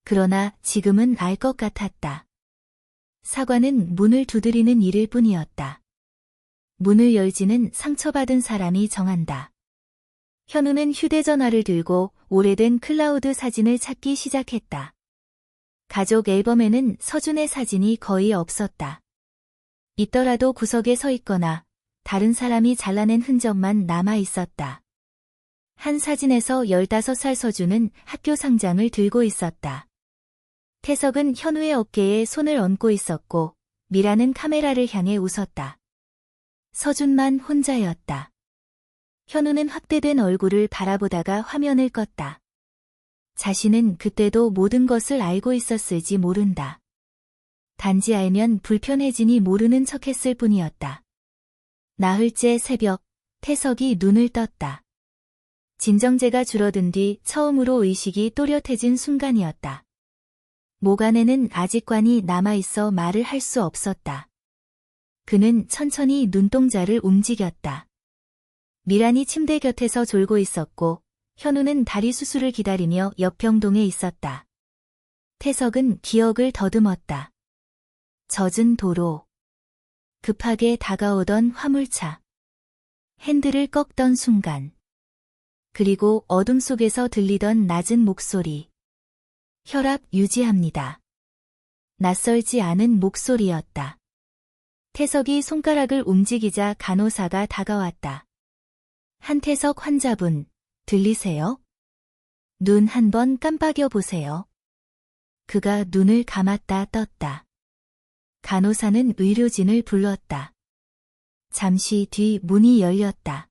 그러나 지금은 알 것 같았다. 사과는 문을 두드리는 일일 뿐이었다. 문을 열지는 상처받은 사람이 정한다. 현우는 휴대전화를 들고 오래된 클라우드 사진을 찾기 시작했다. 가족 앨범에는 서준의 사진이 거의 없었다. 있더라도 구석에 서 있거나 다른 사람이 잘라낸 흔적만 남아 있었다. 한 사진에서 15살 서준은 학교 상장을 들고 있었다. 태석은 현우의 어깨에 손을 얹고 있었고 미라는 카메라를 향해 웃었다. 서준만 혼자였다. 현우는 확대된 얼굴을 바라보다가 화면을 껐다. 자신은 그때도 모든 것을 알고 있었을지 모른다. 단지 알면 불편해지니 모르는 척했을 뿐이었다. 나흘째 새벽, 태석이 눈을 떴다. 진정제가 줄어든 뒤 처음으로 의식이 또렷해진 순간이었다. 목 안에는 아직 관이 남아있어 말을 할 수 없었다. 그는 천천히 눈동자를 움직였다. 미란이 침대 곁에서 졸고 있었고 현우는 다리 수술을 기다리며 옆 병동에 있었다. 태석은 기억을 더듬었다. 젖은 도로. 급하게 다가오던 화물차. 핸들을 꺾던 순간. 그리고 어둠 속에서 들리던 낮은 목소리. 혈압 유지합니다. 낯설지 않은 목소리였다. 태석이 손가락을 움직이자 간호사가 다가왔다. 한태석 환자분, 들리세요? 눈 한번 깜빡여 보세요. 그가 눈을 감았다 떴다. 간호사는 의료진을 불렀다. 잠시 뒤 문이 열렸다.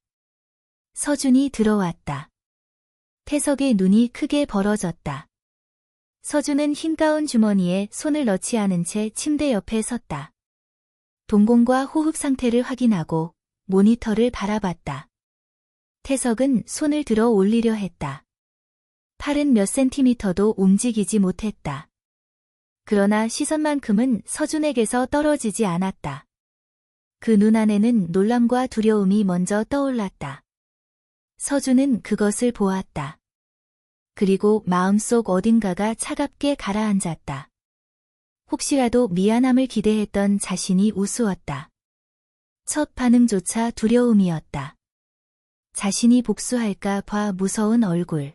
서준이 들어왔다. 태석의 눈이 크게 벌어졌다. 서준은 흰 가운 주머니에 손을 넣지 않은 채 침대 옆에 섰다. 동공과 호흡 상태를 확인하고 모니터를 바라봤다. 태석은 손을 들어 올리려 했다. 팔은 몇 센티미터도 움직이지 못했다. 그러나 시선만큼은 서준에게서 떨어지지 않았다. 그 눈 안에는 놀람과 두려움이 먼저 떠올랐다. 서준은 그것을 보았다. 그리고 마음속 어딘가가 차갑게 가라앉았다. 혹시라도 미안함을 기대했던 자신이 우스웠다. 첫 반응조차 두려움이었다. 자신이 복수할까 봐 무서운 얼굴.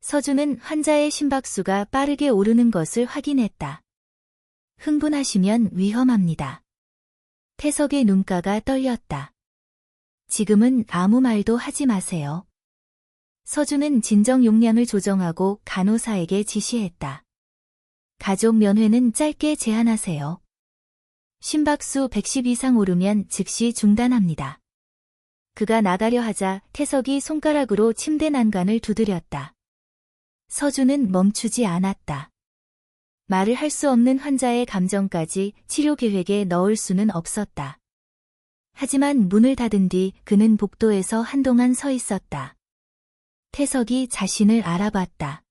서준은 환자의 심박수가 빠르게 오르는 것을 확인했다. 흥분하시면 위험합니다. 태석의 눈가가 떨렸다. 지금은 아무 말도 하지 마세요. 서준은 진정 용량을 조정하고 간호사에게 지시했다. 가족 면회는 짧게 제한하세요. 심박수 110 이상 오르면 즉시 중단합니다. 그가 나가려 하자 태석이 손가락으로 침대 난간을 두드렸다. 서준은 멈추지 않았다. 말을 할 수 없는 환자의 감정까지 치료 계획에 넣을 수는 없었다. 하지만 문을 닫은 뒤 그는 복도에서 한동안 서 있었다. 태석이 자신을 알아봤다.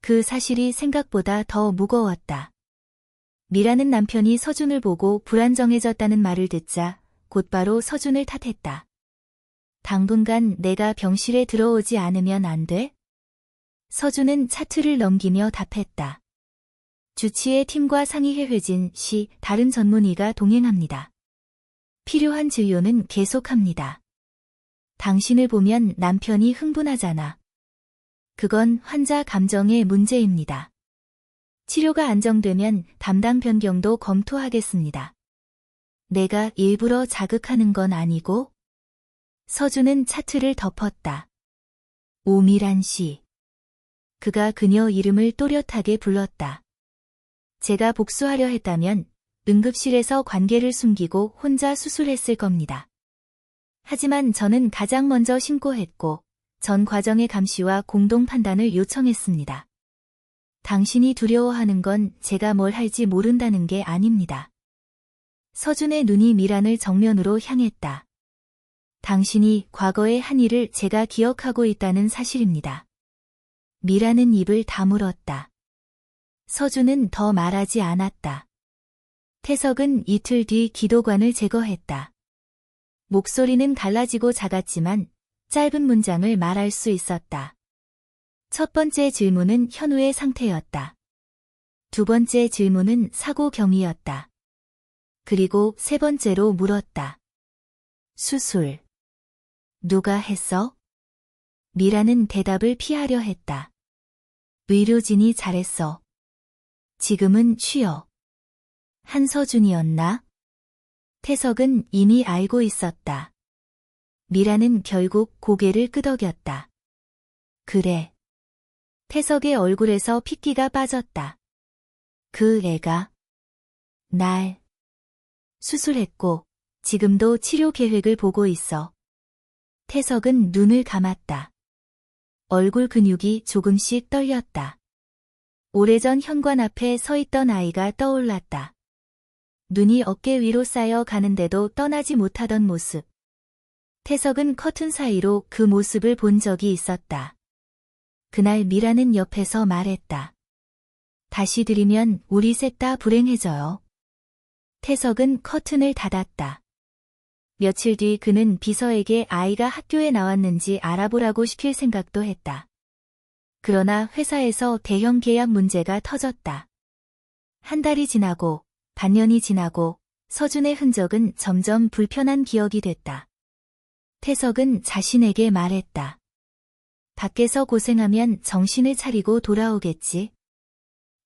그 사실이 생각보다 더 무거웠다. 미라는 남편이 서준을 보고 불안정해졌다는 말을 듣자 곧바로 서준을 탓했다. 당분간 내가 병실에 들어오지 않으면 안 돼? 서준은 차트를 넘기며 답했다. 주치의 팀과 상의해 회진 시 다른 전문의가 동행합니다. 필요한 진료는 계속합니다. 당신을 보면 남편이 흥분하잖아. 그건 환자 감정의 문제입니다. 치료가 안정되면 담당 변경도 검토하겠습니다. 내가 일부러 자극하는 건 아니고? 서준은 차트를 덮었다. 오미란 씨. 그가 그녀 이름을 또렷하게 불렀다. 제가 복수하려 했다면 응급실에서 관계를 숨기고 혼자 수술했을 겁니다. 하지만 저는 가장 먼저 신고했고 전 과정의 감시와 공동 판단을 요청했습니다. 당신이 두려워하는 건 제가 뭘 할지 모른다는 게 아닙니다. 서준의 눈이 미란을 정면으로 향했다. 당신이 과거의 한 일을 제가 기억하고 있다는 사실입니다. 미란은 입을 다물었다. 서준은 더 말하지 않았다. 태석은 이틀 뒤 기도관을 제거했다. 목소리는 갈라지고 작았지만 짧은 문장을 말할 수 있었다. 첫 번째 질문은 현우의 상태였다. 두 번째 질문은 사고 경위였다. 그리고 세 번째로 물었다. 수술. 누가 했어? 미라는 대답을 피하려 했다. 의료진이 잘했어. 지금은 쉬어. 한서준이었나? 태석은 이미 알고 있었다. 미라는 결국 고개를 끄덕였다. 그래. 태석의 얼굴에서 핏기가 빠졌다. 그 애가 날 수술했고 지금도 치료 계획을 보고 있어. 태석은 눈을 감았다. 얼굴 근육이 조금씩 떨렸다. 오래전 현관 앞에 서 있던 아이가 떠올랐다. 눈이 어깨 위로 쌓여 가는데도 떠나지 못하던 모습. 태석은 커튼 사이로 그 모습을 본 적이 있었다. 그날 미라는 옆에서 말했다. 다시 들이면 우리 셋 다 불행해져요. 태석은 커튼을 닫았다. 며칠 뒤 그는 비서에게 아이가 학교에 나왔는지 알아보라고 시킬 생각도 했다. 그러나 회사에서 대형 계약 문제가 터졌다. 한 달이 지나고 반년이 지나고 서준의 흔적은 점점 불편한 기억이 됐다. 태석은 자신에게 말했다. 밖에서 고생하면 정신을 차리고 돌아오겠지.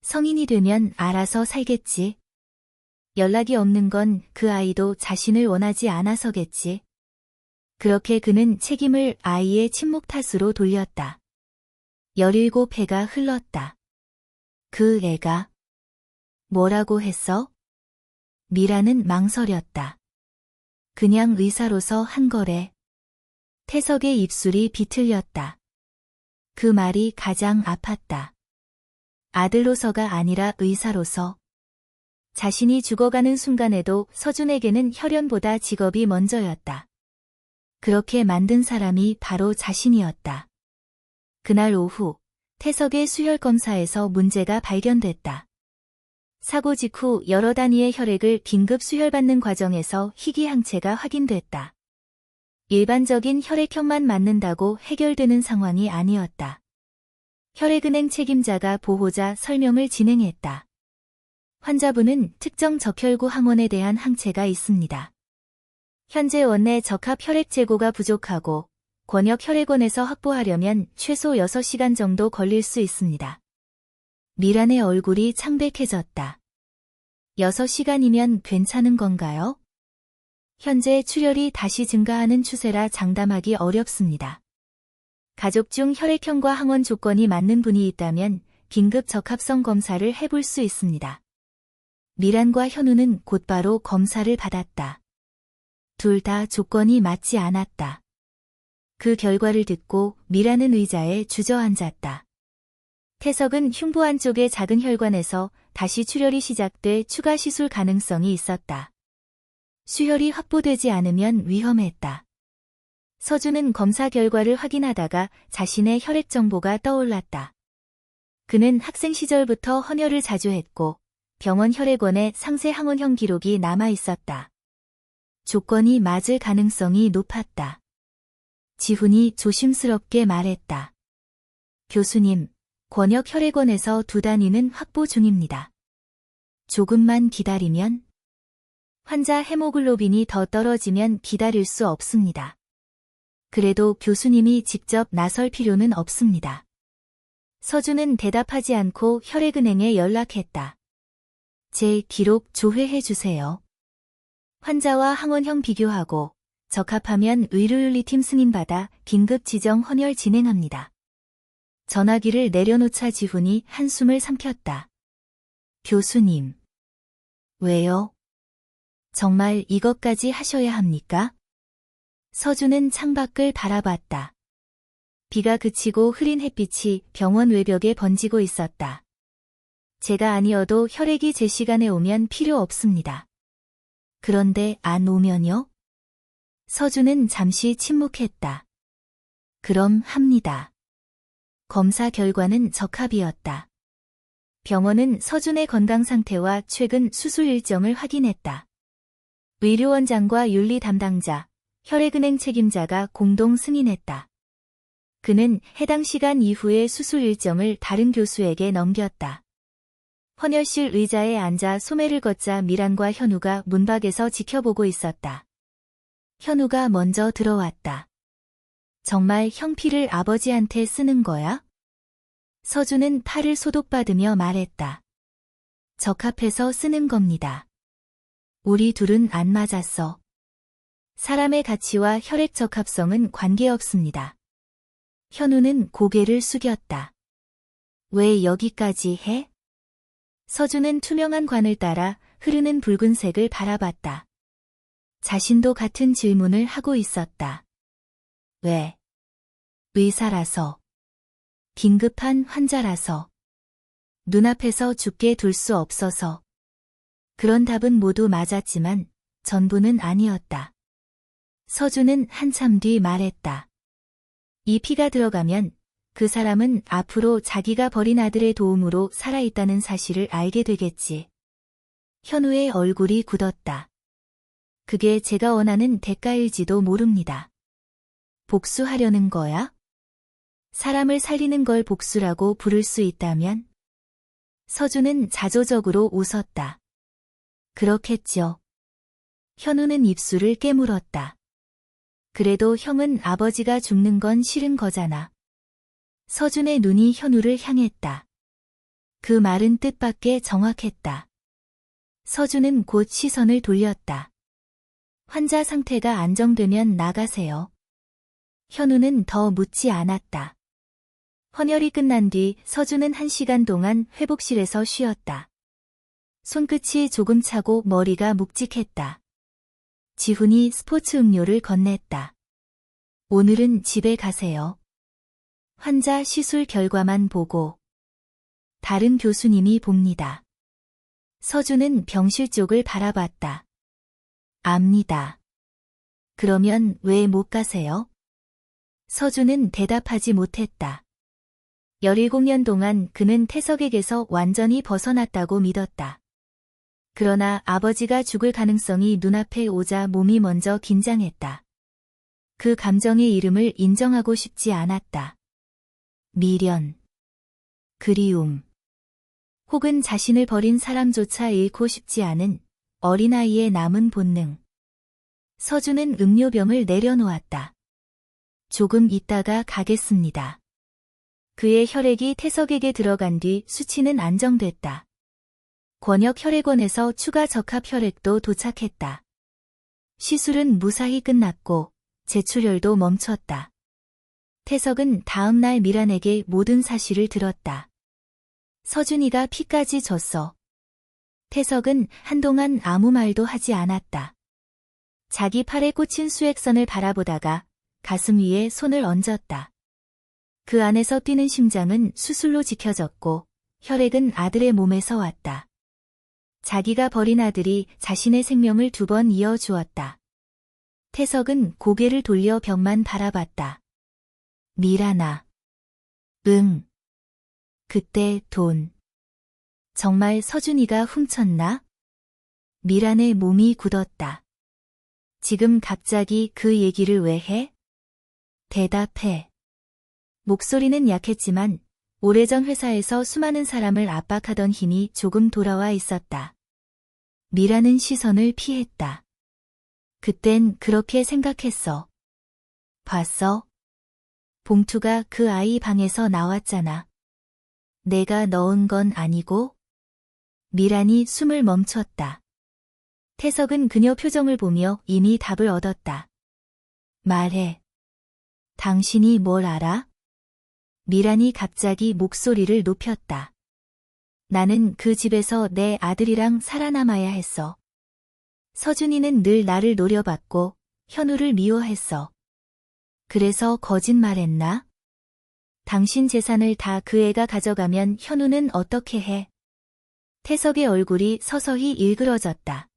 성인이 되면 알아서 살겠지. 연락이 없는 건 그 아이도 자신을 원하지 않아서겠지. 그렇게 그는 책임을 아이의 침묵 탓으로 돌렸다. 17회가 흘렀다. 그 애가 뭐라고 했어? 미라는 망설였다. 그냥 의사로서 한 거래. 태석의 입술이 비틀렸다. 그 말이 가장 아팠다. 아들로서가 아니라 의사로서. 자신이 죽어가는 순간에도 서준에게는 혈연보다 직업이 먼저였다. 그렇게 만든 사람이 바로 자신이었다. 그날 오후, 태석의 수혈 검사에서 문제가 발견됐다. 사고 직후 여러 단위의 혈액을 긴급 수혈받는 과정에서 희귀항체가 확인됐다. 일반적인 혈액형만 맞는다고 해결되는 상황이 아니었다. 혈액은행 책임자가 보호자 설명을 진행했다. 환자분은 특정 적혈구 항원에 대한 항체가 있습니다. 현재 원내 적합 혈액 제고가 부족하고 권역 혈액원에서 확보하려면 최소 6시간 정도 걸릴 수 있습니다. 미란의 얼굴이 창백해졌다. 6시간이면 괜찮은 건가요? 현재 출혈이 다시 증가하는 추세라 장담하기 어렵습니다. 가족 중 혈액형과 항원 조건이 맞는 분이 있다면 긴급 적합성 검사를 해볼 수 있습니다. 미란과 현우는 곧바로 검사를 받았다. 둘 다 조건이 맞지 않았다. 그 결과를 듣고 미란은 의자에 주저앉았다. 태석은 흉부 안쪽의 작은 혈관에서 다시 출혈이 시작돼 추가 시술 가능성이 있었다. 수혈이 확보되지 않으면 위험했다. 서준은 검사 결과를 확인하다가 자신의 혈액 정보가 떠올랐다. 그는 학생 시절부터 헌혈을 자주 했고 병원 혈액원에 상세 항원형 기록이 남아 있었다. 조건이 맞을 가능성이 높았다. 지훈이 조심스럽게 말했다. 교수님, 권역 혈액원에서 2단위는 확보 중입니다. 조금만 기다리면? 환자 헤모글로빈이 더 떨어지면 기다릴 수 없습니다. 그래도 교수님이 직접 나설 필요는 없습니다. 서준은 대답하지 않고 혈액은행에 연락했다. 제 기록 조회해 주세요. 환자와 항원형 비교하고 적합하면 의료윤리팀 승인받아 긴급 지정 헌혈 진행합니다. 전화기를 내려놓자 지훈이 한숨을 삼켰다. 교수님. 왜요? 정말 이것까지 하셔야 합니까? 서준은 창밖을 바라봤다. 비가 그치고 흐린 햇빛이 병원 외벽에 번지고 있었다. 제가 아니어도 혈액이 제 시간에 오면 필요 없습니다. 그런데 안 오면요? 서준은 잠시 침묵했다. 그럼 합니다. 검사 결과는 적합이었다. 병원은 서준의 건강 상태와 최근 수술 일정을 확인했다. 의료원장과 윤리 담당자, 혈액은행 책임자가 공동 승인했다. 그는 해당 시간 이후의 수술 일정을 다른 교수에게 넘겼다. 헌혈실 의자에 앉아 소매를 걷자 미란과 현우가 문 밖에서 지켜보고 있었다. 현우가 먼저 들어왔다. 정말 형 피를 아버지한테 쓰는 거야? 서준은 팔을 소독받으며 말했다. 적합해서 쓰는 겁니다. 우리 둘은 안 맞았어. 사람의 가치와 혈액 적합성은 관계없습니다. 현우는 고개를 숙였다. 왜 여기까지 해? 서준은 투명한 관을 따라 흐르는 붉은색을 바라봤다. 자신도 같은 질문을 하고 있었다. 왜? 의사라서. 긴급한 환자라서. 눈앞에서 죽게 둘 수 없어서. 그런 답은 모두 맞았지만 전부는 아니었다. 서준은 한참 뒤 말했다. 이 피가 들어가면 그 사람은 앞으로 자기가 버린 아들의 도움으로 살아있다는 사실을 알게 되겠지. 현우의 얼굴이 굳었다. 그게 제가 원하는 대가일지도 모릅니다. 복수하려는 거야? 사람을 살리는 걸 복수라고 부를 수 있다면? 서준은 자조적으로 웃었다. 그렇겠죠. 현우는 입술을 깨물었다. 그래도 형은 아버지가 죽는 건 싫은 거잖아. 서준의 눈이 현우를 향했다. 그 말은 뜻밖의 정확했다. 서준은 곧 시선을 돌렸다. 환자 상태가 안정되면 나가세요. 현우는 더 묻지 않았다. 헌혈이 끝난 뒤 서준은 1시간 동안 회복실에서 쉬었다. 손끝이 조금 차고 머리가 묵직했다. 지훈이 스포츠 음료를 건넸다. 오늘은 집에 가세요. 환자 시술 결과만 보고. 다른 교수님이 봅니다. 서준은 병실 쪽을 바라봤다. 압니다. 그러면 왜 못 가세요? 서준은 대답하지 못했다. 17년 동안 그는 태석에게서 완전히 벗어났다고 믿었다. 그러나 아버지가 죽을 가능성이 눈앞에 오자 몸이 먼저 긴장했다. 그 감정의 이름을 인정하고 싶지 않았다. 미련, 그리움, 혹은 자신을 버린 사람조차 잃고 싶지 않은 어린아이의 남은 본능. 서준은 음료병을 내려놓았다. 조금 있다가 가겠습니다. 그의 혈액이 태석에게 들어간 뒤 수치는 안정됐다. 권역혈액원에서 추가 적합 혈액도 도착했다. 시술은 무사히 끝났고 제출혈도 멈췄다. 태석은 다음 날 미란에게 모든 사실을 들었다. 서준이가 피까지 졌어. 태석은 한동안 아무 말도 하지 않았다. 자기 팔에 꽂힌 수액선을 바라보다가 가슴 위에 손을 얹었다. 그 안에서 뛰는 심장은 수술로 지켜졌고 혈액은 아들의 몸에서 왔다. 자기가 버린 아들이 자신의 생명을 2번 이어주었다. 태석은 고개를 돌려 벽만 바라봤다. 미란아. 응. 그때 돈. 정말 서준이가 훔쳤나? 미란의 몸이 굳었다. 지금 갑자기 그 얘기를 왜 해? 대답해. 목소리는 약했지만 오래전 회사에서 수많은 사람을 압박하던 힘이 조금 돌아와 있었다. 미라는 시선을 피했다. 그땐 그렇게 생각했어. 봤어? 봉투가 그 아이 방에서 나왔잖아. 내가 넣은 건 아니고? 미란이 숨을 멈췄다. 태석은 그녀 표정을 보며 이미 답을 얻었다. 말해. 당신이 뭘 알아? 미란이 갑자기 목소리를 높였다. 나는 그 집에서 내 아들이랑 살아남아야 했어. 서준이는 늘 나를 노려봤고 현우를 미워했어. 그래서 거짓말했나? 당신 재산을 다 그 애가 가져가면 현우는 어떻게 해? 태석의 얼굴이 서서히 일그러졌다.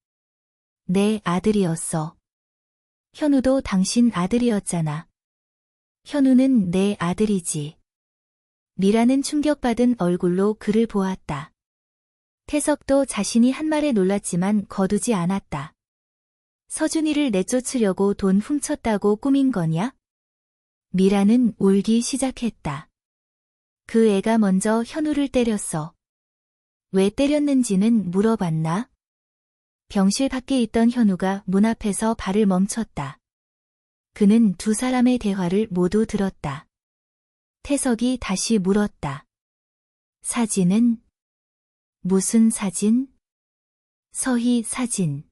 내 아들이었어. 현우도 당신 아들이었잖아. 현우는 내 아들이지. 미라는 충격받은 얼굴로 그를 보았다. 태석도 자신이 한 말에 놀랐지만 거두지 않았다. 서준이를 내쫓으려고 돈 훔쳤다고 꾸민 거냐? 미라는 울기 시작했다. 그 애가 먼저 현우를 때렸어. 왜 때렸는지는 물어봤나? 병실 밖에 있던 현우가 문 앞에서 발을 멈췄다. 그는 두 사람의 대화를 모두 들었다. 태석이 다시 물었다. 사진은? 무슨 사진? 서희 사진.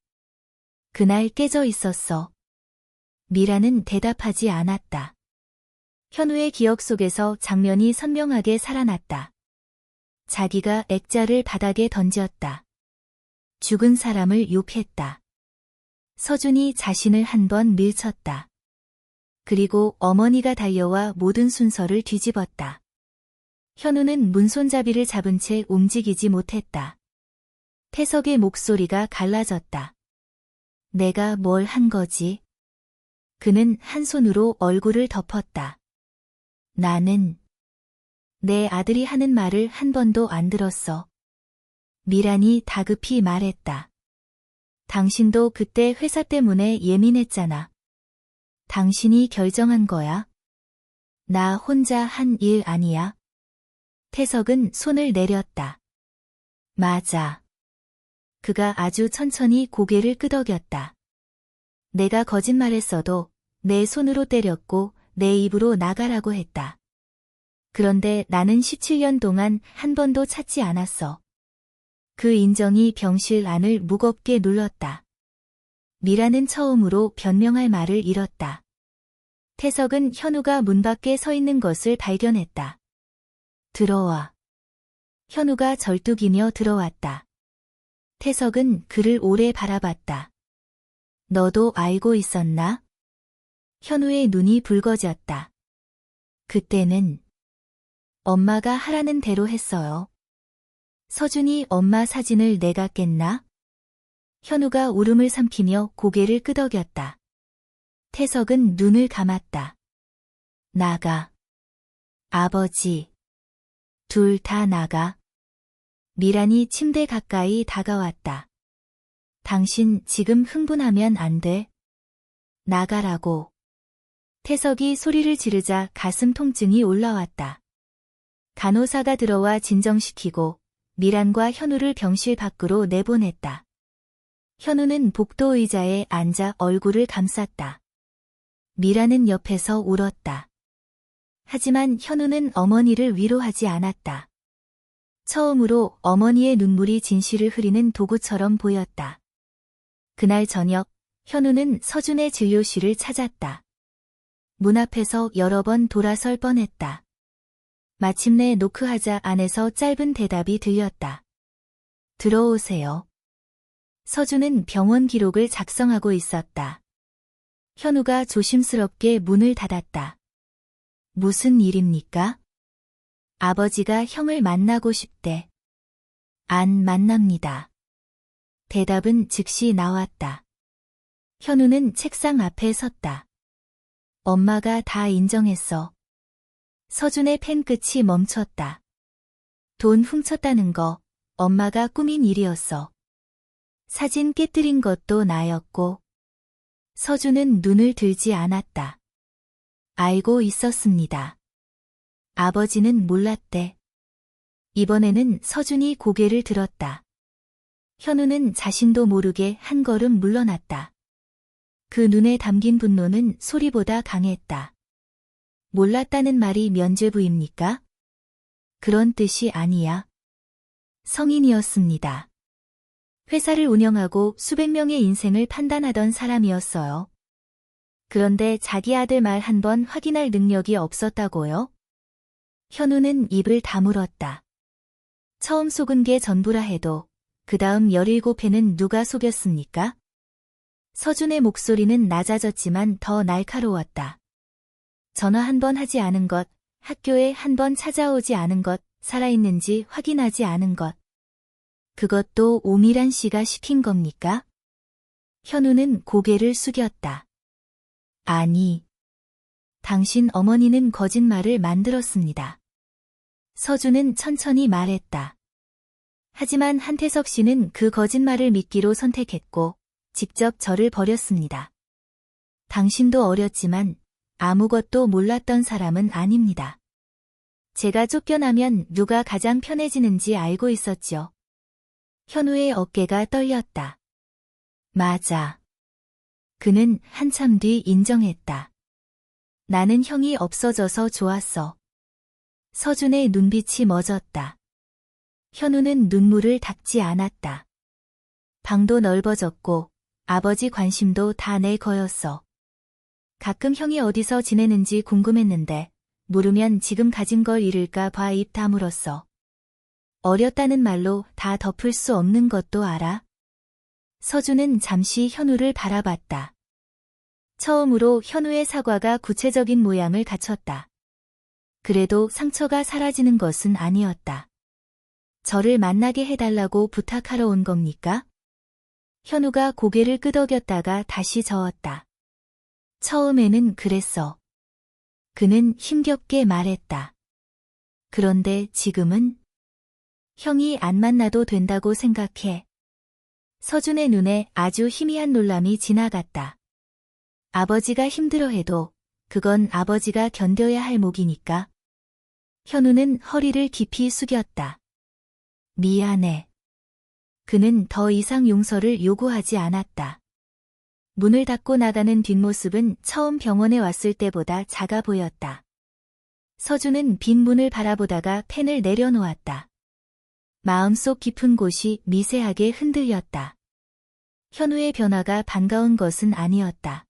그날 깨져 있었어. 미라는 대답하지 않았다. 현우의 기억 속에서 장면이 선명하게 살아났다. 자기가 액자를 바닥에 던졌다. 죽은 사람을 욕했다. 서준이 자신을 한 번 밀쳤다. 그리고 어머니가 달려와 모든 순서를 뒤집었다. 현우는 문손잡이를 잡은 채 움직이지 못했다. 태석의 목소리가 갈라졌다. 내가 뭘 한 거지? 그는 한 손으로 얼굴을 덮었다. 나는 내 아들이 하는 말을 한 번도 안 들었어. 미란이 다급히 말했다. 당신도 그때 회사 때문에 예민했잖아. 당신이 결정한 거야? 나 혼자 한 일 아니야? 태석은 손을 내렸다. 맞아. 그가 아주 천천히 고개를 끄덕였다. 내가 거짓말했어도 내 손으로 때렸고 내 입으로 나가라고 했다. 그런데 나는 17년 동안 한 번도 찾지 않았어. 그 인정이 병실 안을 무겁게 눌렀다. 미라는 처음으로 변명할 말을 잃었다. 태석은 현우가 문 밖에 서 있는 것을 발견했다. 들어와. 현우가 절뚝이며 들어왔다. 태석은 그를 오래 바라봤다. 너도 알고 있었나? 현우의 눈이 붉어졌다. 그때는 엄마가 하라는 대로 했어요. 서준이 엄마 사진을 내가 깼나? 현우가 울음을 삼키며 고개를 끄덕였다. 태석은 눈을 감았다. 나가. 아버지. 둘 다 나가. 미란이 침대 가까이 다가왔다. 당신 지금 흥분하면 안 돼. 나가라고. 태석이 소리를 지르자 가슴 통증이 올라왔다. 간호사가 들어와 진정시키고 미란과 현우를 병실 밖으로 내보냈다. 현우는 복도 의자에 앉아 얼굴을 감쌌다. 미란은 옆에서 울었다. 하지만 현우는 어머니를 위로하지 않았다. 처음으로 어머니의 눈물이 진실을 흐리는 도구처럼 보였다. 그날 저녁, 현우는 서준의 진료실을 찾았다. 문 앞에서 여러 번 돌아설 뻔했다. 마침내 노크하자 안에서 짧은 대답이 들렸다. 들어오세요. 서준은 병원 기록을 작성하고 있었다. 현우가 조심스럽게 문을 닫았다. 무슨 일입니까? 아버지가 형을 만나고 싶대. 안 만납니다. 대답은 즉시 나왔다. 현우는 책상 앞에 섰다. 엄마가 다 인정했어. 서준의 펜 끝이 멈췄다. 돈 훔쳤다는 거 엄마가 꾸민 일이었어. 사진 깨뜨린 것도 나였고. 서준은 눈을 들지 않았다. 알고 있었습니다. 아버지는 몰랐대. 이번에는 서준이 고개를 들었다. 현우는 자신도 모르게 한 걸음 물러났다. 그 눈에 담긴 분노는 소리보다 강했다. 몰랐다는 말이 면죄부입니까? 그런 뜻이 아니야. 성인이었습니다. 회사를 운영하고 수백 명의 인생을 판단하던 사람이었어요. 그런데 자기 아들 말 한 번 확인할 능력이 없었다고요? 현우는 입을 다물었다. 처음 속은 게 전부라 해도 그 다음 17회는 누가 속였습니까? 서준의 목소리는 낮아졌지만 더 날카로웠다. 전화 한 번 하지 않은 것, 학교에 한 번 찾아오지 않은 것, 살아있는지 확인하지 않은 것. 그것도 오미란 씨가 시킨 겁니까? 현우는 고개를 숙였다. 아니. 당신 어머니는 거짓말을 만들었습니다. 서준은 천천히 말했다. 하지만 한태석 씨는 그 거짓말을 믿기로 선택했고 직접 저를 버렸습니다. 당신도 어렸지만 아무것도 몰랐던 사람은 아닙니다. 제가 쫓겨나면 누가 가장 편해지는지 알고 있었죠. 현우의 어깨가 떨렸다. 맞아. 그는 한참 뒤 인정했다. 나는 형이 없어져서 좋았어. 서준의 눈빛이 멎었다. 현우는 눈물을 닦지 않았다. 방도 넓어졌고 아버지 관심도 다 내 거였어. 가끔 형이 어디서 지내는지 궁금했는데 모르면 지금 가진 걸 잃을까 봐 입 다물었어. 어렸다는 말로 다 덮을 수 없는 것도 알아? 서준은 잠시 현우를 바라봤다. 처음으로 현우의 사과가 구체적인 모양을 갖췄다. 그래도 상처가 사라지는 것은 아니었다. 저를 만나게 해달라고 부탁하러 온 겁니까? 현우가 고개를 끄덕였다가 다시 저었다. 처음에는 그랬어. 그는 힘겹게 말했다. 그런데 지금은? 형이 안 만나도 된다고 생각해. 서준의 눈에 아주 희미한 놀람이 지나갔다. 아버지가 힘들어해도 그건 아버지가 견뎌야 할 몫이니까. 현우는 허리를 깊이 숙였다. 미안해. 그는 더 이상 용서를 요구하지 않았다. 문을 닫고 나가는 뒷모습은 처음 병원에 왔을 때보다 작아 보였다. 서준은 빈 문을 바라보다가 펜을 내려놓았다. 마음속 깊은 곳이 미세하게 흔들렸다. 현우의 변화가 반가운 것은 아니었다.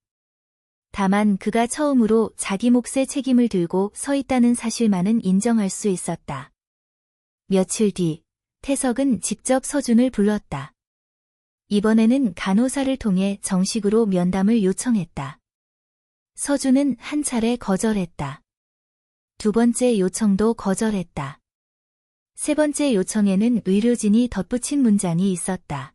다만 그가 처음으로 자기 몫의 책임을 들고 서 있다는 사실만은 인정할 수 있었다. 며칠 뒤, 태석은 직접 서준을 불렀다. 이번에는 간호사를 통해 정식으로 면담을 요청했다. 서준은 한 차례 거절했다. 두 번째 요청도 거절했다. 세 번째 요청에는 의료진이 덧붙인 문장이 있었다.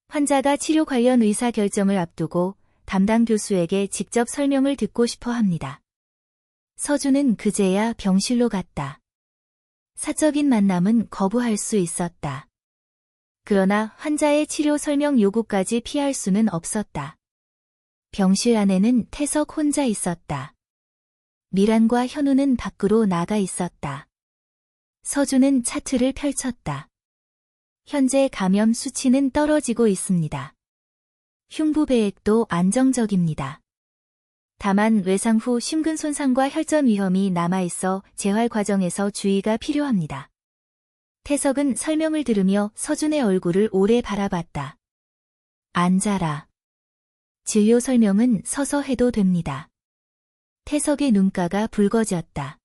환자가 치료 관련 의사 결정을 앞두고 담당 교수에게 직접 설명을 듣고 싶어 합니다. 서준은 그제야 병실로 갔다. 사적인 만남은 거부할 수 있었다. 그러나 환자의 치료 설명 요구까지 피할 수는 없었다. 병실 안에는 태석 혼자 있었다. 미란과 현우는 밖으로 나가 있었다. 서준은 차트를 펼쳤다. 현재 감염 수치는 떨어지고 있습니다. 흉부배액도 안정적입니다. 다만 외상 후 심근 손상과 혈전 위험이 남아있어 재활 과정에서 주의가 필요합니다. 태석은 설명을 들으며 서준의 얼굴을 오래 바라봤다. 앉아라. 진료 설명은 서서 해도 됩니다. 태석의 눈가가 붉어졌다.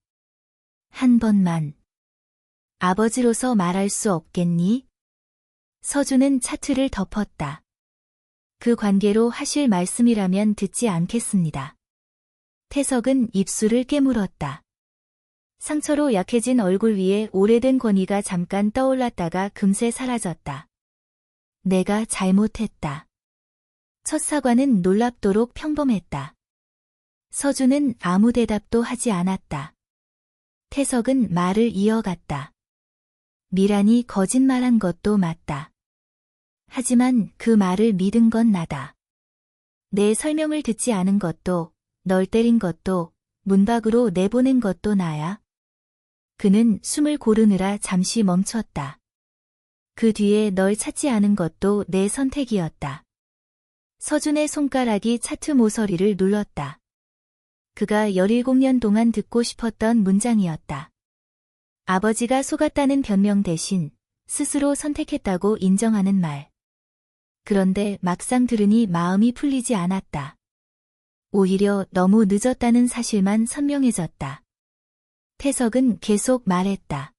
한 번만. 아버지로서 말할 수 없겠니? 서준은 차트를 덮었다. 그 관계로 하실 말씀이라면 듣지 않겠습니다. 태석은 입술을 깨물었다. 상처로 약해진 얼굴 위에 오래된 권위가 잠깐 떠올랐다가 금세 사라졌다. 내가 잘못했다. 첫 사과는 놀랍도록 평범했다. 서준은 아무 대답도 하지 않았다. 태석은 말을 이어갔다. 미란이 거짓말한 것도 맞다. 하지만 그 말을 믿은 건 나다. 내 설명을 듣지 않은 것도, 널 때린 것도, 문 밖으로 내보낸 것도 나야. 그는 숨을 고르느라 잠시 멈췄다. 그 뒤에 널 찾지 않은 것도 내 선택이었다. 서준의 손가락이 차트 모서리를 눌렀다. 그가 17년 동안 듣고 싶었던 문장이었다. 아버지가 속았다는 변명 대신 스스로 선택했다고 인정하는 말. 그런데 막상 들으니 마음이 풀리지 않았다. 오히려 너무 늦었다는 사실만 선명해졌다. 태석은 계속 말했다.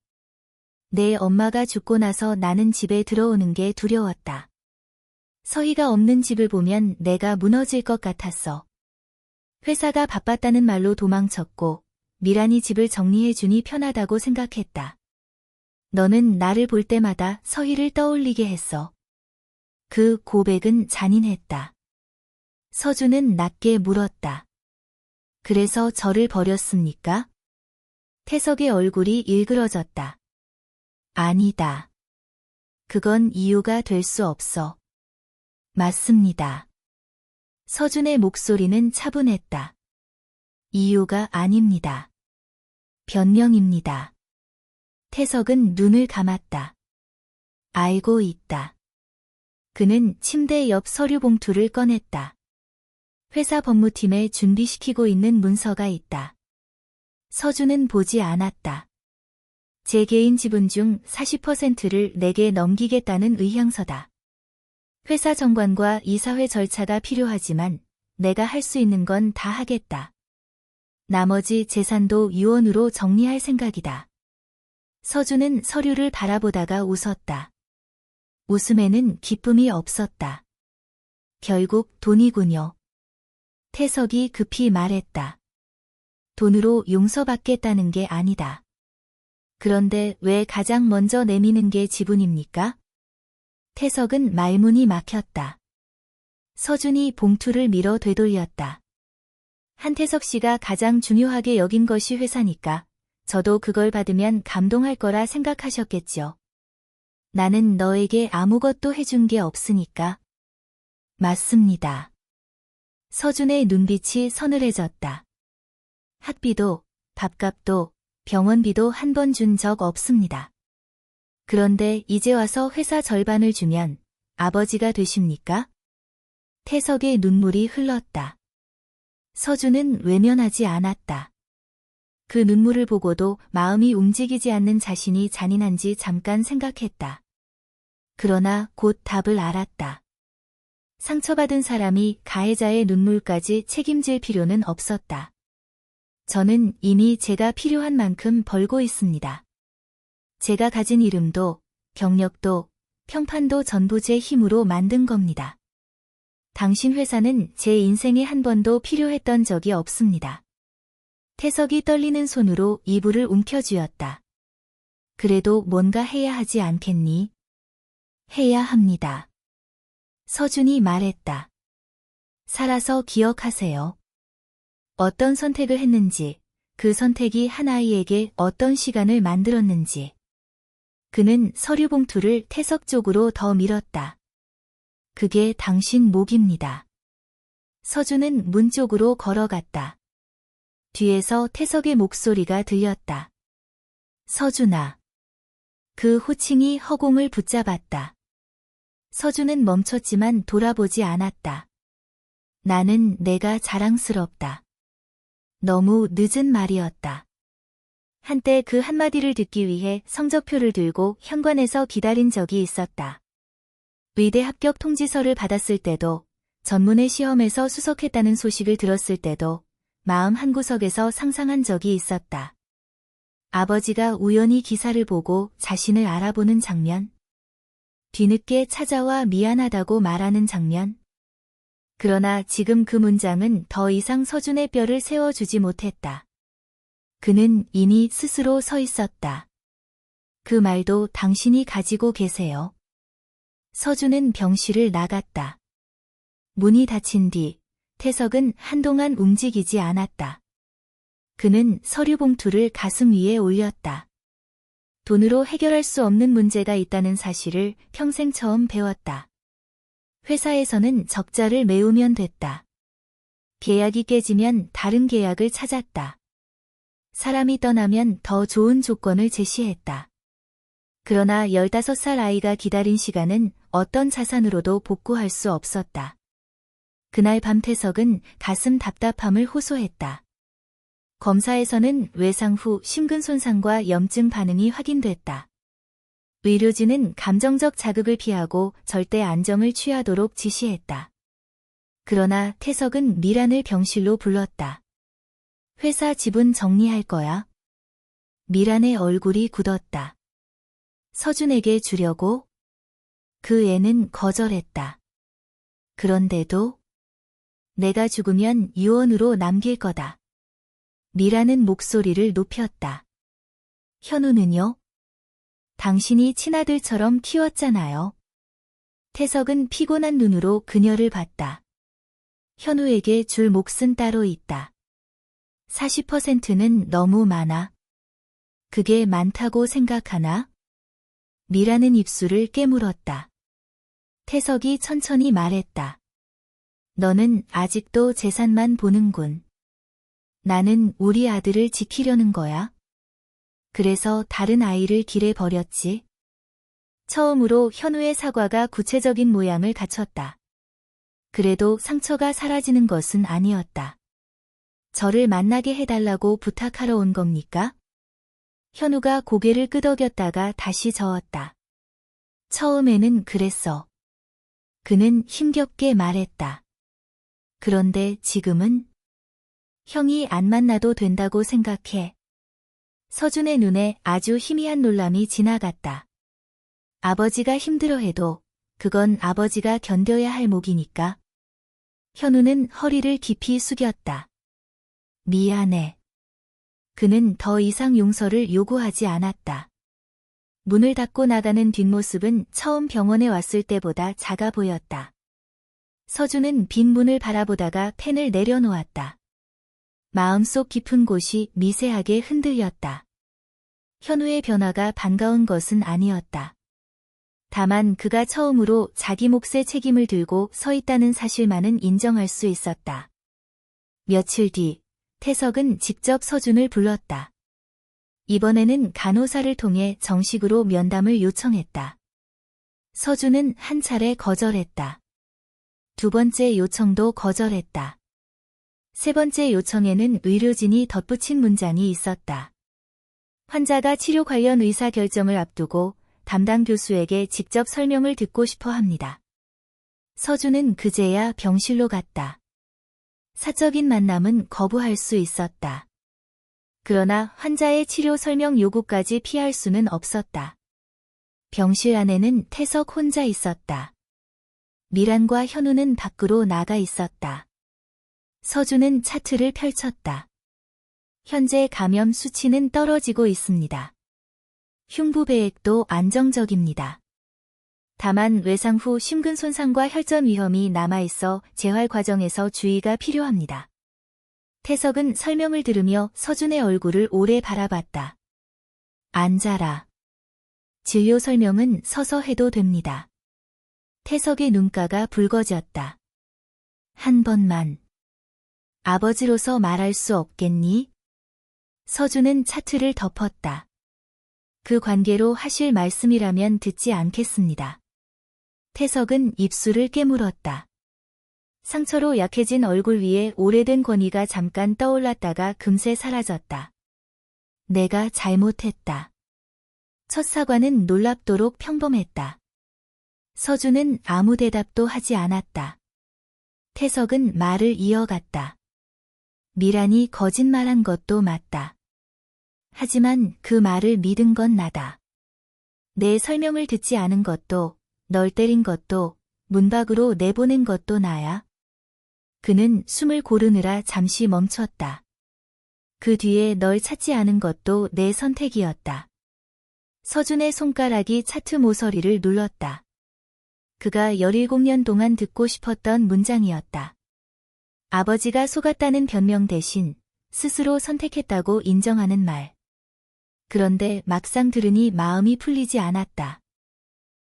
내 엄마가 죽고 나서 나는 집에 들어오는 게 두려웠다. 서희가 없는 집을 보면 내가 무너질 것 같았어. 회사가 바빴다는 말로 도망쳤고 미란이 집을 정리해주니 편하다고 생각했다. 너는 나를 볼 때마다 서희를 떠올리게 했어. 그 고백은 잔인했다. 서준은 낮게 물었다. 그래서 저를 버렸습니까? 태석의 얼굴이 일그러졌다. 아니다. 그건 이유가 될 수 없어. 맞습니다. 서준의 목소리는 차분했다. 이유가 아닙니다. 변명입니다. 태석은 눈을 감았다. 알고 있다. 그는 침대 옆 서류 봉투를 꺼냈다. 회사 법무팀에 준비시키고 있는 문서가 있다. 서준은 보지 않았다. 제 개인 지분 중 40%를 내게 넘기겠다는 의향서다. 회사 정관과 이사회 절차가 필요하지만 내가 할 수 있는 건 다 하겠다. 나머지 재산도 유언으로 정리할 생각이다. 서준은 서류를 바라보다가 웃었다. 웃음에는 기쁨이 없었다. 결국 돈이군요. 태석이 급히 말했다. 돈으로 용서받겠다는 게 아니다. 그런데 왜 가장 먼저 내미는 게 지분입니까? 태석은 말문이 막혔다. 서준이 봉투를 밀어 되돌렸다. 한태석 씨가 가장 중요하게 여긴 것이 회사니까 저도 그걸 받으면 감동할 거라 생각하셨겠죠. 나는 너에게 아무것도 해준 게 없으니까. 맞습니다. 서준의 눈빛이 서늘해졌다. 학비도, 밥값도, 병원비도 한 번 준 적 없습니다. 그런데 이제 와서 회사 절반을 주면 아버지가 되십니까? 태석의 눈물이 흘렀다. 서준은 외면하지 않았다. 그 눈물을 보고도 마음이 움직이지 않는 자신이 잔인한지 잠깐 생각했다. 그러나 곧 답을 알았다. 상처받은 사람이 가해자의 눈물까지 책임질 필요는 없었다. 저는 이미 제가 필요한 만큼 벌고 있습니다. 제가 가진 이름도, 경력도, 평판도 전부 제 힘으로 만든 겁니다. 당신 회사는 제 인생에 한 번도 필요했던 적이 없습니다. 태석이 떨리는 손으로 이불을 움켜쥐었다. 그래도 뭔가 해야 하지 않겠니? 해야 합니다. 서준이 말했다. 살아서 기억하세요. 어떤 선택을 했는지, 그 선택이 한 아이에게 어떤 시간을 만들었는지. 그는 서류 봉투를 태석 쪽으로 더 밀었다. 그게 당신 몫입니다. 서준은 문 쪽으로 걸어갔다. 뒤에서 태석의 목소리가 들렸다. 서준아. 그 호칭이 허공을 붙잡았다. 서준은 멈췄지만 돌아보지 않았다. 나는 내가 자랑스럽다. 너무 늦은 말이었다. 한때 그 한마디를 듣기 위해 성적표를 들고 현관에서 기다린 적이 있었다. 의대 합격 통지서를 받았을 때도, 전문의 시험에서 수석했다는 소식을 들었을 때도 마음 한구석에서 상상한 적이 있었다. 아버지가 우연히 기사를 보고 자신을 알아보는 장면. 뒤늦게 찾아와 미안하다고 말하는 장면. 그러나 지금 그 문장은 더 이상 서준의 뼈를 세워주지 못했다. 그는 이미 스스로 서 있었다. 그 말도 당신이 가지고 계세요. 서준은 병실을 나갔다. 문이 닫힌 뒤 태석은 한동안 움직이지 않았다. 그는 서류 봉투를 가슴 위에 올렸다. 돈으로 해결할 수 없는 문제가 있다는 사실을 평생 처음 배웠다. 회사에서는 적자를 메우면 됐다. 계약이 깨지면 다른 계약을 찾았다. 사람이 떠나면 더 좋은 조건을 제시했다. 그러나 15살 아이가 기다린 시간은 어떤 자산으로도 복구할 수 없었다. 그날 밤 태석은 가슴 답답함을 호소했다. 검사에서는 외상 후 심근 손상과 염증 반응이 확인됐다. 의료진은 감정적 자극을 피하고 절대 안정을 취하도록 지시했다. 그러나 태석은 미란을 병실로 불렀다. 회사 지분 정리할 거야. 미란의 얼굴이 굳었다. 서준에게 주려고? 그 애는 거절했다. 그런데도 내가 죽으면 유언으로 남길 거다. 미란은 목소리를 높였다. 현우는요? 당신이 친아들처럼 키웠잖아요. 태석은 피곤한 눈으로 그녀를 봤다. 현우에게 줄 몫은 따로 있다. 40%는 너무 많아. 그게 많다고 생각하나? 미라는 입술을 깨물었다. 태석이 천천히 말했다. 너는 아직도 재산만 보는군. 나는 우리 아들을 지키려는 거야. 그래서 다른 아이를 길에 버렸지. 처음으로 현우의 사과가 구체적인 모양을 갖췄다. 그래도 상처가 사라지는 것은 아니었다. 저를 만나게 해달라고 부탁하러 온 겁니까? 현우가 고개를 끄덕였다가 다시 저었다. 처음에는 그랬어. 그는 힘겹게 말했다. 그런데 지금은? 형이 안 만나도 된다고 생각해. 서준의 눈에 아주 희미한 놀람이 지나갔다. 아버지가 힘들어해도 그건 아버지가 견뎌야 할 몫이니까. 현우는 허리를 깊이 숙였다. 미안해. 그는 더 이상 용서를 요구하지 않았다. 문을 닫고 나가는 뒷모습은 처음 병원에 왔을 때보다 작아 보였다. 서준은 빈 문을 바라보다가 펜을 내려놓았다. 마음속 깊은 곳이 미세하게 흔들렸다. 현우의 변화가 반가운 것은 아니었다. 다만 그가 처음으로 자기 몫의 책임을 들고 서 있다는 사실만은 인정할 수 있었다. 며칠 뒤, 태석은 직접 서준을 불렀다. 이번에는 간호사를 통해 정식으로 면담을 요청했다. 서준은 한 차례 거절했다. 두 번째 요청도 거절했다. 세 번째 요청에는 의료진이 덧붙인 문장이 있었다. 환자가 치료 관련 의사 결정을 앞두고 담당 교수에게 직접 설명을 듣고 싶어 합니다. 서준은 그제야 병실로 갔다. 사적인 만남은 거부할 수 있었다. 그러나 환자의 치료 설명 요구까지 피할 수는 없었다. 병실 안에는 태석 혼자 있었다. 미란과 현우는 밖으로 나가 있었다. 서준은 차트를 펼쳤다. 현재 감염 수치는 떨어지고 있습니다. 흉부배액도 안정적입니다. 다만 외상 후 심근 손상과 혈전 위험이 남아있어 재활 과정에서 주의가 필요합니다. 태석은 설명을 들으며 서준의 얼굴을 오래 바라봤다. 앉아라. 진료 설명은 서서 해도 됩니다. 태석의 눈가가 붉어졌다. 한 번만. 아버지로서 말할 수 없겠니? 서준은 차트를 덮었다. 그 관계로 하실 말씀이라면 듣지 않겠습니다. 태석은 입술을 깨물었다. 상처로 약해진 얼굴 위에 오래된 권위가 잠깐 떠올랐다가 금세 사라졌다. 내가 잘못했다. 첫 사과는 놀랍도록 평범했다. 서준은 아무 대답도 하지 않았다. 태석은 말을 이어갔다. 미란이 거짓말한 것도 맞다. 하지만 그 말을 믿은 건 나다. 내 설명을 듣지 않은 것도, 널 때린 것도, 문 밖으로 내보낸 것도 나야. 그는 숨을 고르느라 잠시 멈췄다. 그 뒤에 널 찾지 않은 것도 내 선택이었다. 서준의 손가락이 차트 모서리를 눌렀다. 그가 17년 동안 듣고 싶었던 문장이었다. 아버지가 속았다는 변명 대신 스스로 선택했다고 인정하는 말. 그런데 막상 들으니 마음이 풀리지 않았다.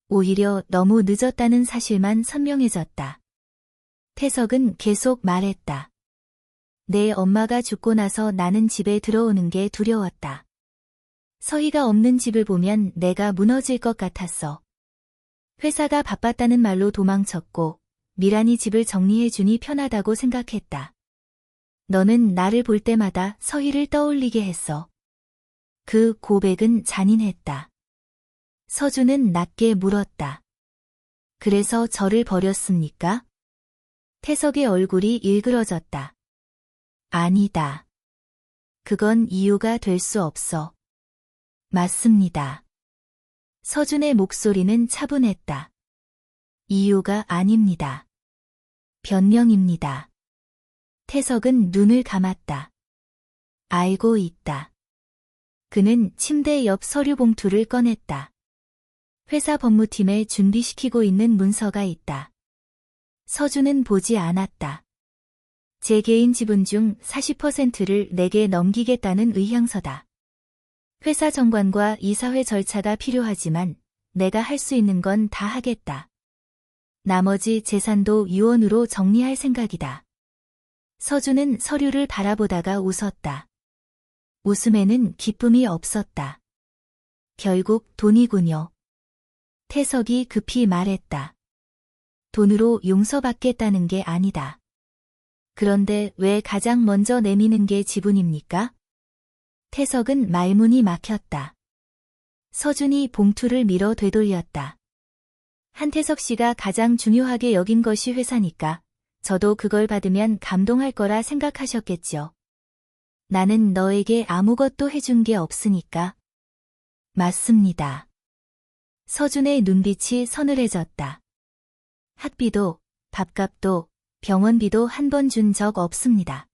오히려 너무 늦었다는 사실만 선명해졌다. 태석은 계속 말했다. 내 엄마가 죽고 나서 나는 집에 들어오는 게 두려웠다. 서희가 없는 집을 보면 내가 무너질 것 같았어. 회사가 바빴다는 말로 도망쳤고 미란이 집을 정리해주니 편하다고 생각했다. 너는 나를 볼 때마다 서희를 떠올리게 했어. 그 고백은 잔인했다. 서준은 낮게 물었다. 그래서 저를 버렸습니까? 태석의 얼굴이 일그러졌다. 아니다. 그건 이유가 될 수 없어. 맞습니다. 서준의 목소리는 차분했다. 이유가 아닙니다. 변명입니다. 태석은 눈을 감았다. 알고 있다. 그는 침대 옆 서류 봉투를 꺼냈다. 회사 법무팀에 준비시키고 있는 문서가 있다. 서준은 보지 않았다. 제 개인 지분 중 40%를 내게 넘기겠다는 의향서다. 회사 정관과 이사회 절차가 필요하지만 내가 할 수 있는 건 다 하겠다. 나머지 재산도 유언으로 정리할 생각이다. 서준은 서류를 바라보다가 웃었다. 웃음에는 기쁨이 없었다. 결국 돈이군요. 태석이 급히 말했다. 돈으로 용서받겠다는 게 아니다. 그런데 왜 가장 먼저 내미는 게 지분입니까? 태석은 말문이 막혔다. 서준이 봉투를 밀어 되돌렸다. 한태석 씨가 가장 중요하게 여긴 것이 회사니까 저도 그걸 받으면 감동할 거라 생각하셨겠죠. 나는 너에게 아무것도 해준 게 없으니까. 맞습니다. 서준의 눈빛이 서늘해졌다. 학비도, 밥값도, 병원비도 한 번 준 적 없습니다.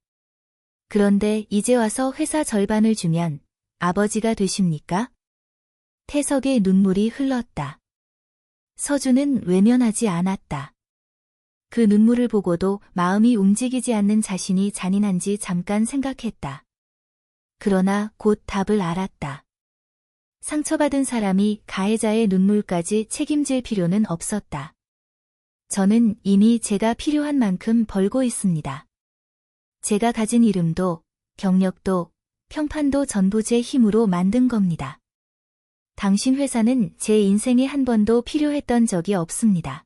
그런데 이제 와서 회사 절반을 주면 아버지가 되십니까? 태석의 눈물이 흘렀다. 서준은 외면하지 않았다. 그 눈물을 보고도 마음이 움직이지 않는 자신이 잔인한지 잠깐 생각했다. 그러나 곧 답을 알았다. 상처받은 사람이 가해자의 눈물까지 책임질 필요는 없었다. 저는 이미 제가 필요한 만큼 벌고 있습니다. 제가 가진 이름도, 경력도, 평판도 전부 제 힘으로 만든 겁니다. 당신 회사는 제 인생에 한 번도 필요했던 적이 없습니다.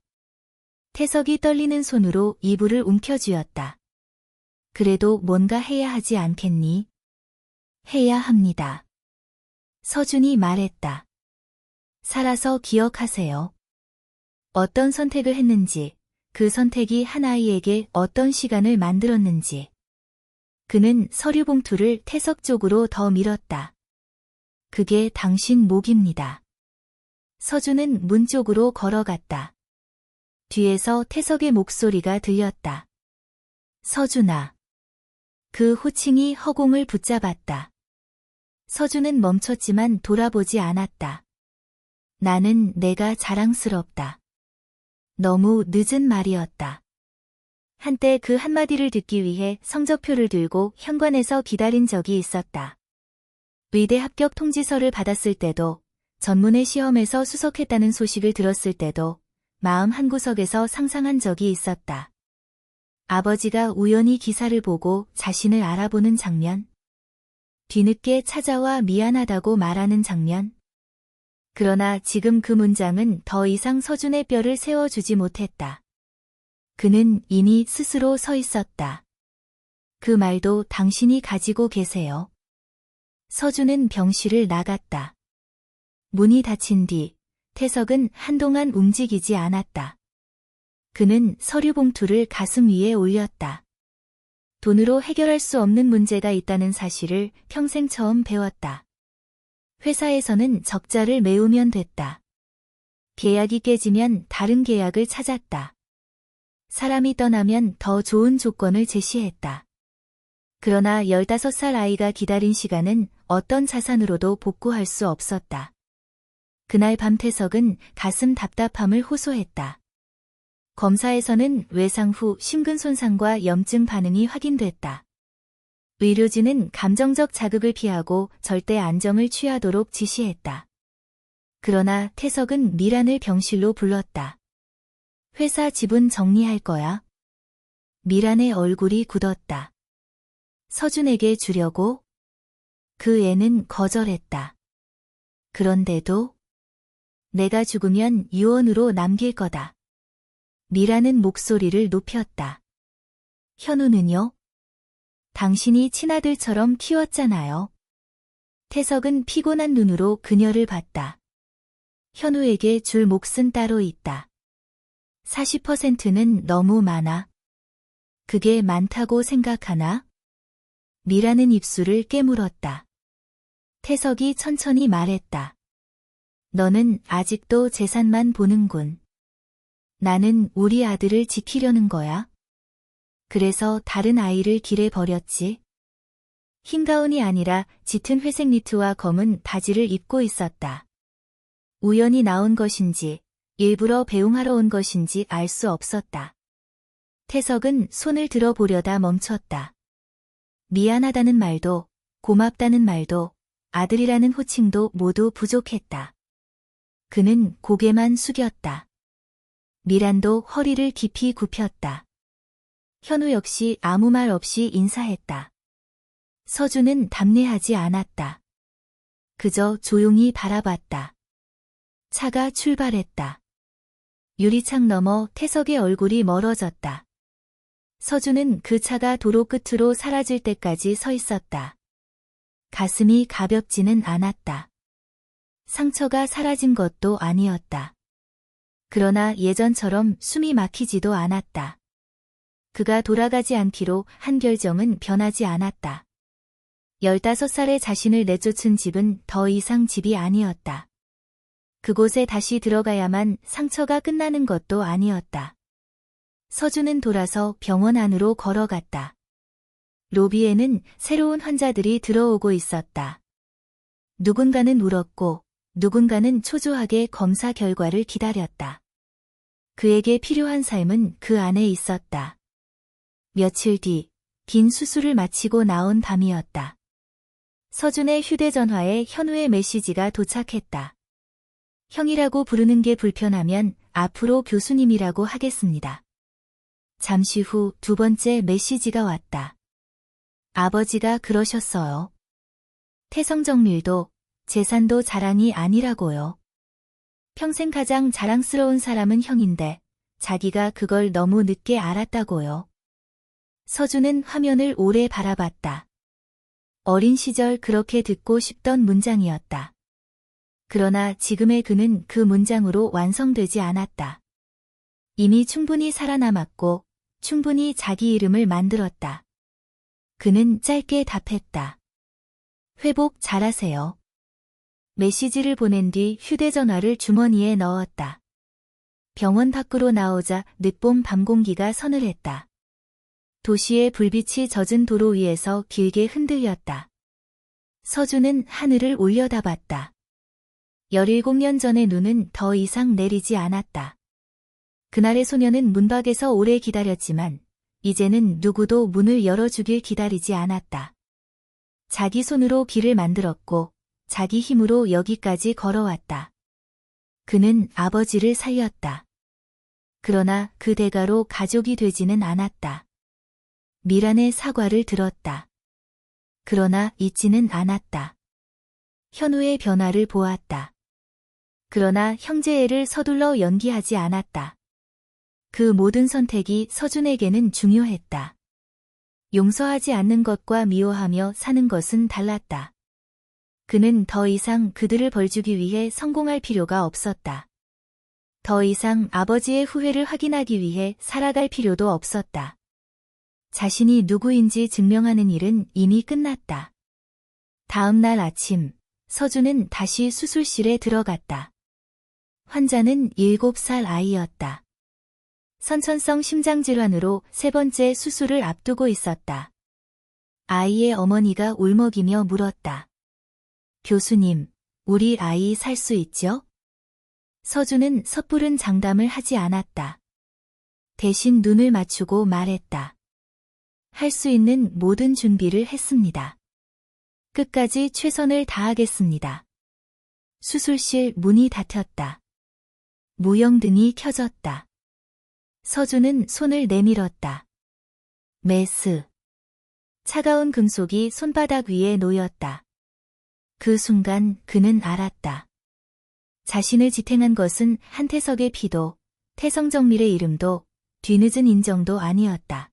태석이 떨리는 손으로 이불을 움켜쥐었다. 그래도 뭔가 해야 하지 않겠니? 해야 합니다. 서준이 말했다. 살아서 기억하세요. 어떤 선택을 했는지, 그 선택이 한 아이에게 어떤 시간을 만들었는지. 그는 서류 봉투를 태석 쪽으로 더 밀었다. 그게 당신 몫입니다. 서준은 문 쪽으로 걸어갔다. 뒤에서 태석의 목소리가 들렸다. 서준아. 그 호칭이 허공을 붙잡았다. 서준은 멈췄지만 돌아보지 않았다. 나는 내가 자랑스럽다. 너무 늦은 말이었다. 한때 그 한마디를 듣기 위해 성적표를 들고 현관에서 기다린 적이 있었다. 의대 합격 통지서를 받았을 때도, 전문의 시험에서 수석했다는 소식을 들었을 때도 마음 한구석에서 상상한 적이 있었다. 아버지가 우연히 기사를 보고 자신을 알아보는 장면, 뒤늦게 찾아와 미안하다고 말하는 장면, 그러나 지금 그 문장은 더 이상 서준의 뼈를 세워주지 못했다. 그는 이미 스스로 서 있었다. 그 말도 당신이 가지고 계세요. 서준은 병실을 나갔다. 문이 닫힌 뒤 태석은 한동안 움직이지 않았다. 그는 서류 봉투를 가슴 위에 올렸다. 돈으로 해결할 수 없는 문제가 있다는 사실을 평생 처음 배웠다. 회사에서는 적자를 메우면 됐다. 계약이 깨지면 다른 계약을 찾았다. 사람이 떠나면 더 좋은 조건을 제시했다. 그러나 15살 아이가 기다린 시간은 어떤 자산으로도 복구할 수 없었다. 그날 밤 태석은 가슴 답답함을 호소했다. 검사에서는 외상 후 심근 손상과 염증 반응이 확인됐다. 의료진은 감정적 자극을 피하고 절대 안정을 취하도록 지시했다. 그러나 태석은 미란을 병실로 불렀다. 회사 지분 정리할 거야. 미란의 얼굴이 굳었다. 서준에게 주려고? 그 애는 거절했다. 그런데도 내가 죽으면 유언으로 남길 거다. 미란은 목소리를 높였다. 현우는요? 당신이 친아들처럼 키웠잖아요. 태석은 피곤한 눈으로 그녀를 봤다. 현우에게 줄 몫은 따로 있다. 40%는 너무 많아. 그게 많다고 생각하나? 미라는 입술을 깨물었다. 태석이 천천히 말했다. 너는 아직도 재산만 보는군. 나는 우리 아들을 지키려는 거야. 그래서 다른 아이를 길에 버렸지. 흰 가운이 아니라 짙은 회색 니트와 검은 바지를 입고 있었다. 우연히 나온 것인지 일부러 배웅하러 온 것인지 알 수 없었다. 태석은 손을 들어보려다 멈췄다. 미안하다는 말도 고맙다는 말도 아들이라는 호칭도 모두 부족했다. 그는 고개만 숙였다. 미란도 허리를 깊이 굽혔다. 현우 역시 아무 말 없이 인사했다. 서준은 답례하지 않았다. 그저 조용히 바라봤다. 차가 출발했다. 유리창 너머 태석의 얼굴이 멀어졌다. 서준은 그 차가 도로 끝으로 사라질 때까지 서 있었다. 가슴이 가볍지는 않았다. 상처가 사라진 것도 아니었다. 그러나 예전처럼 숨이 막히지도 않았다. 그가 돌아가지 않기로 한 결정은 변하지 않았다. 15살의 자신을 내쫓은 집은 더 이상 집이 아니었다. 그곳에 다시 들어가야만 상처가 끝나는 것도 아니었다. 서준은 돌아서 병원 안으로 걸어갔다. 로비에는 새로운 환자들이 들어오고 있었다. 누군가는 울었고 누군가는 초조하게 검사 결과를 기다렸다. 그에게 필요한 삶은 그 안에 있었다. 며칠 뒤, 긴 수술을 마치고 나온 밤이었다. 서준의 휴대전화에 현우의 메시지가 도착했다. 형이라고 부르는 게 불편하면 앞으로 교수님이라고 하겠습니다. 잠시 후 두 번째 메시지가 왔다. 아버지가 그러셨어요. 태성정밀도 재산도 자랑이 아니라고요. 평생 가장 자랑스러운 사람은 형인데 자기가 그걸 너무 늦게 알았다고요. 서준은 화면을 오래 바라봤다. 어린 시절 그렇게 듣고 싶던 문장이었다. 그러나 지금의 그는 그 문장으로 완성되지 않았다. 이미 충분히 살아남았고 충분히 자기 이름을 만들었다. 그는 짧게 답했다. 회복 잘하세요. 메시지를 보낸 뒤 휴대전화를 주머니에 넣었다. 병원 밖으로 나오자 늦봄 밤 공기가 서늘했다. 도시의 불빛이 젖은 도로 위에서 길게 흔들렸다. 서준은 하늘을 올려다봤다. 17년 전의 눈은 더 이상 내리지 않았다. 그날의 소녀는 문 밖에서 오래 기다렸지만 이제는 누구도 문을 열어주길 기다리지 않았다. 자기 손으로 길을 만들었고 자기 힘으로 여기까지 걸어왔다. 그는 아버지를 살렸다. 그러나 그 대가로 가족이 되지는 않았다. 미란의 사과를 들었다. 그러나 잊지는 않았다. 현우의 변화를 보았다. 그러나 형제애를 서둘러 연기하지 않았다. 그 모든 선택이 서준에게는 중요했다. 용서하지 않는 것과 미워하며 사는 것은 달랐다. 그는 더 이상 그들을 벌주기 위해 성공할 필요가 없었다. 더 이상 아버지의 후회를 확인하기 위해 살아갈 필요도 없었다. 자신이 누구인지 증명하는 일은 이미 끝났다. 다음 날 아침, 서준은 다시 수술실에 들어갔다. 환자는 7살 아이였다. 선천성 심장질환으로 3번째 수술을 앞두고 있었다. 아이의 어머니가 울먹이며 물었다. 교수님, 우리 아이 살 수 있죠? 서준은 섣부른 장담을 하지 않았다. 대신 눈을 맞추고 말했다. 할 수 있는 모든 준비를 했습니다. 끝까지 최선을 다하겠습니다. 수술실 문이 닫혔다. 무영등이 켜졌다. 서준은 손을 내밀었다. 메스. 차가운 금속이 손바닥 위에 놓였다. 그 순간 그는 알았다. 자신을 지탱한 것은 한태석의 피도, 태성정밀의 이름도, 뒤늦은 인정도 아니었다.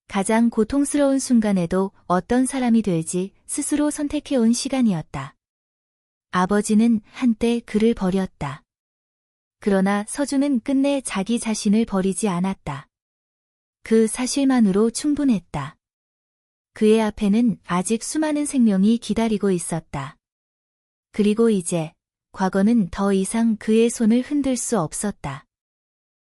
가장 고통스러운 순간에도 어떤 사람이 될지 스스로 선택해온 시간이었다. 아버지는 한때 그를 버렸다. 그러나 서준은 끝내 자기 자신을 버리지 않았다. 그 사실만으로 충분했다. 그의 앞에는 아직 수많은 생명이 기다리고 있었다. 그리고 이제 과거는 더 이상 그의 손을 흔들 수 없었다.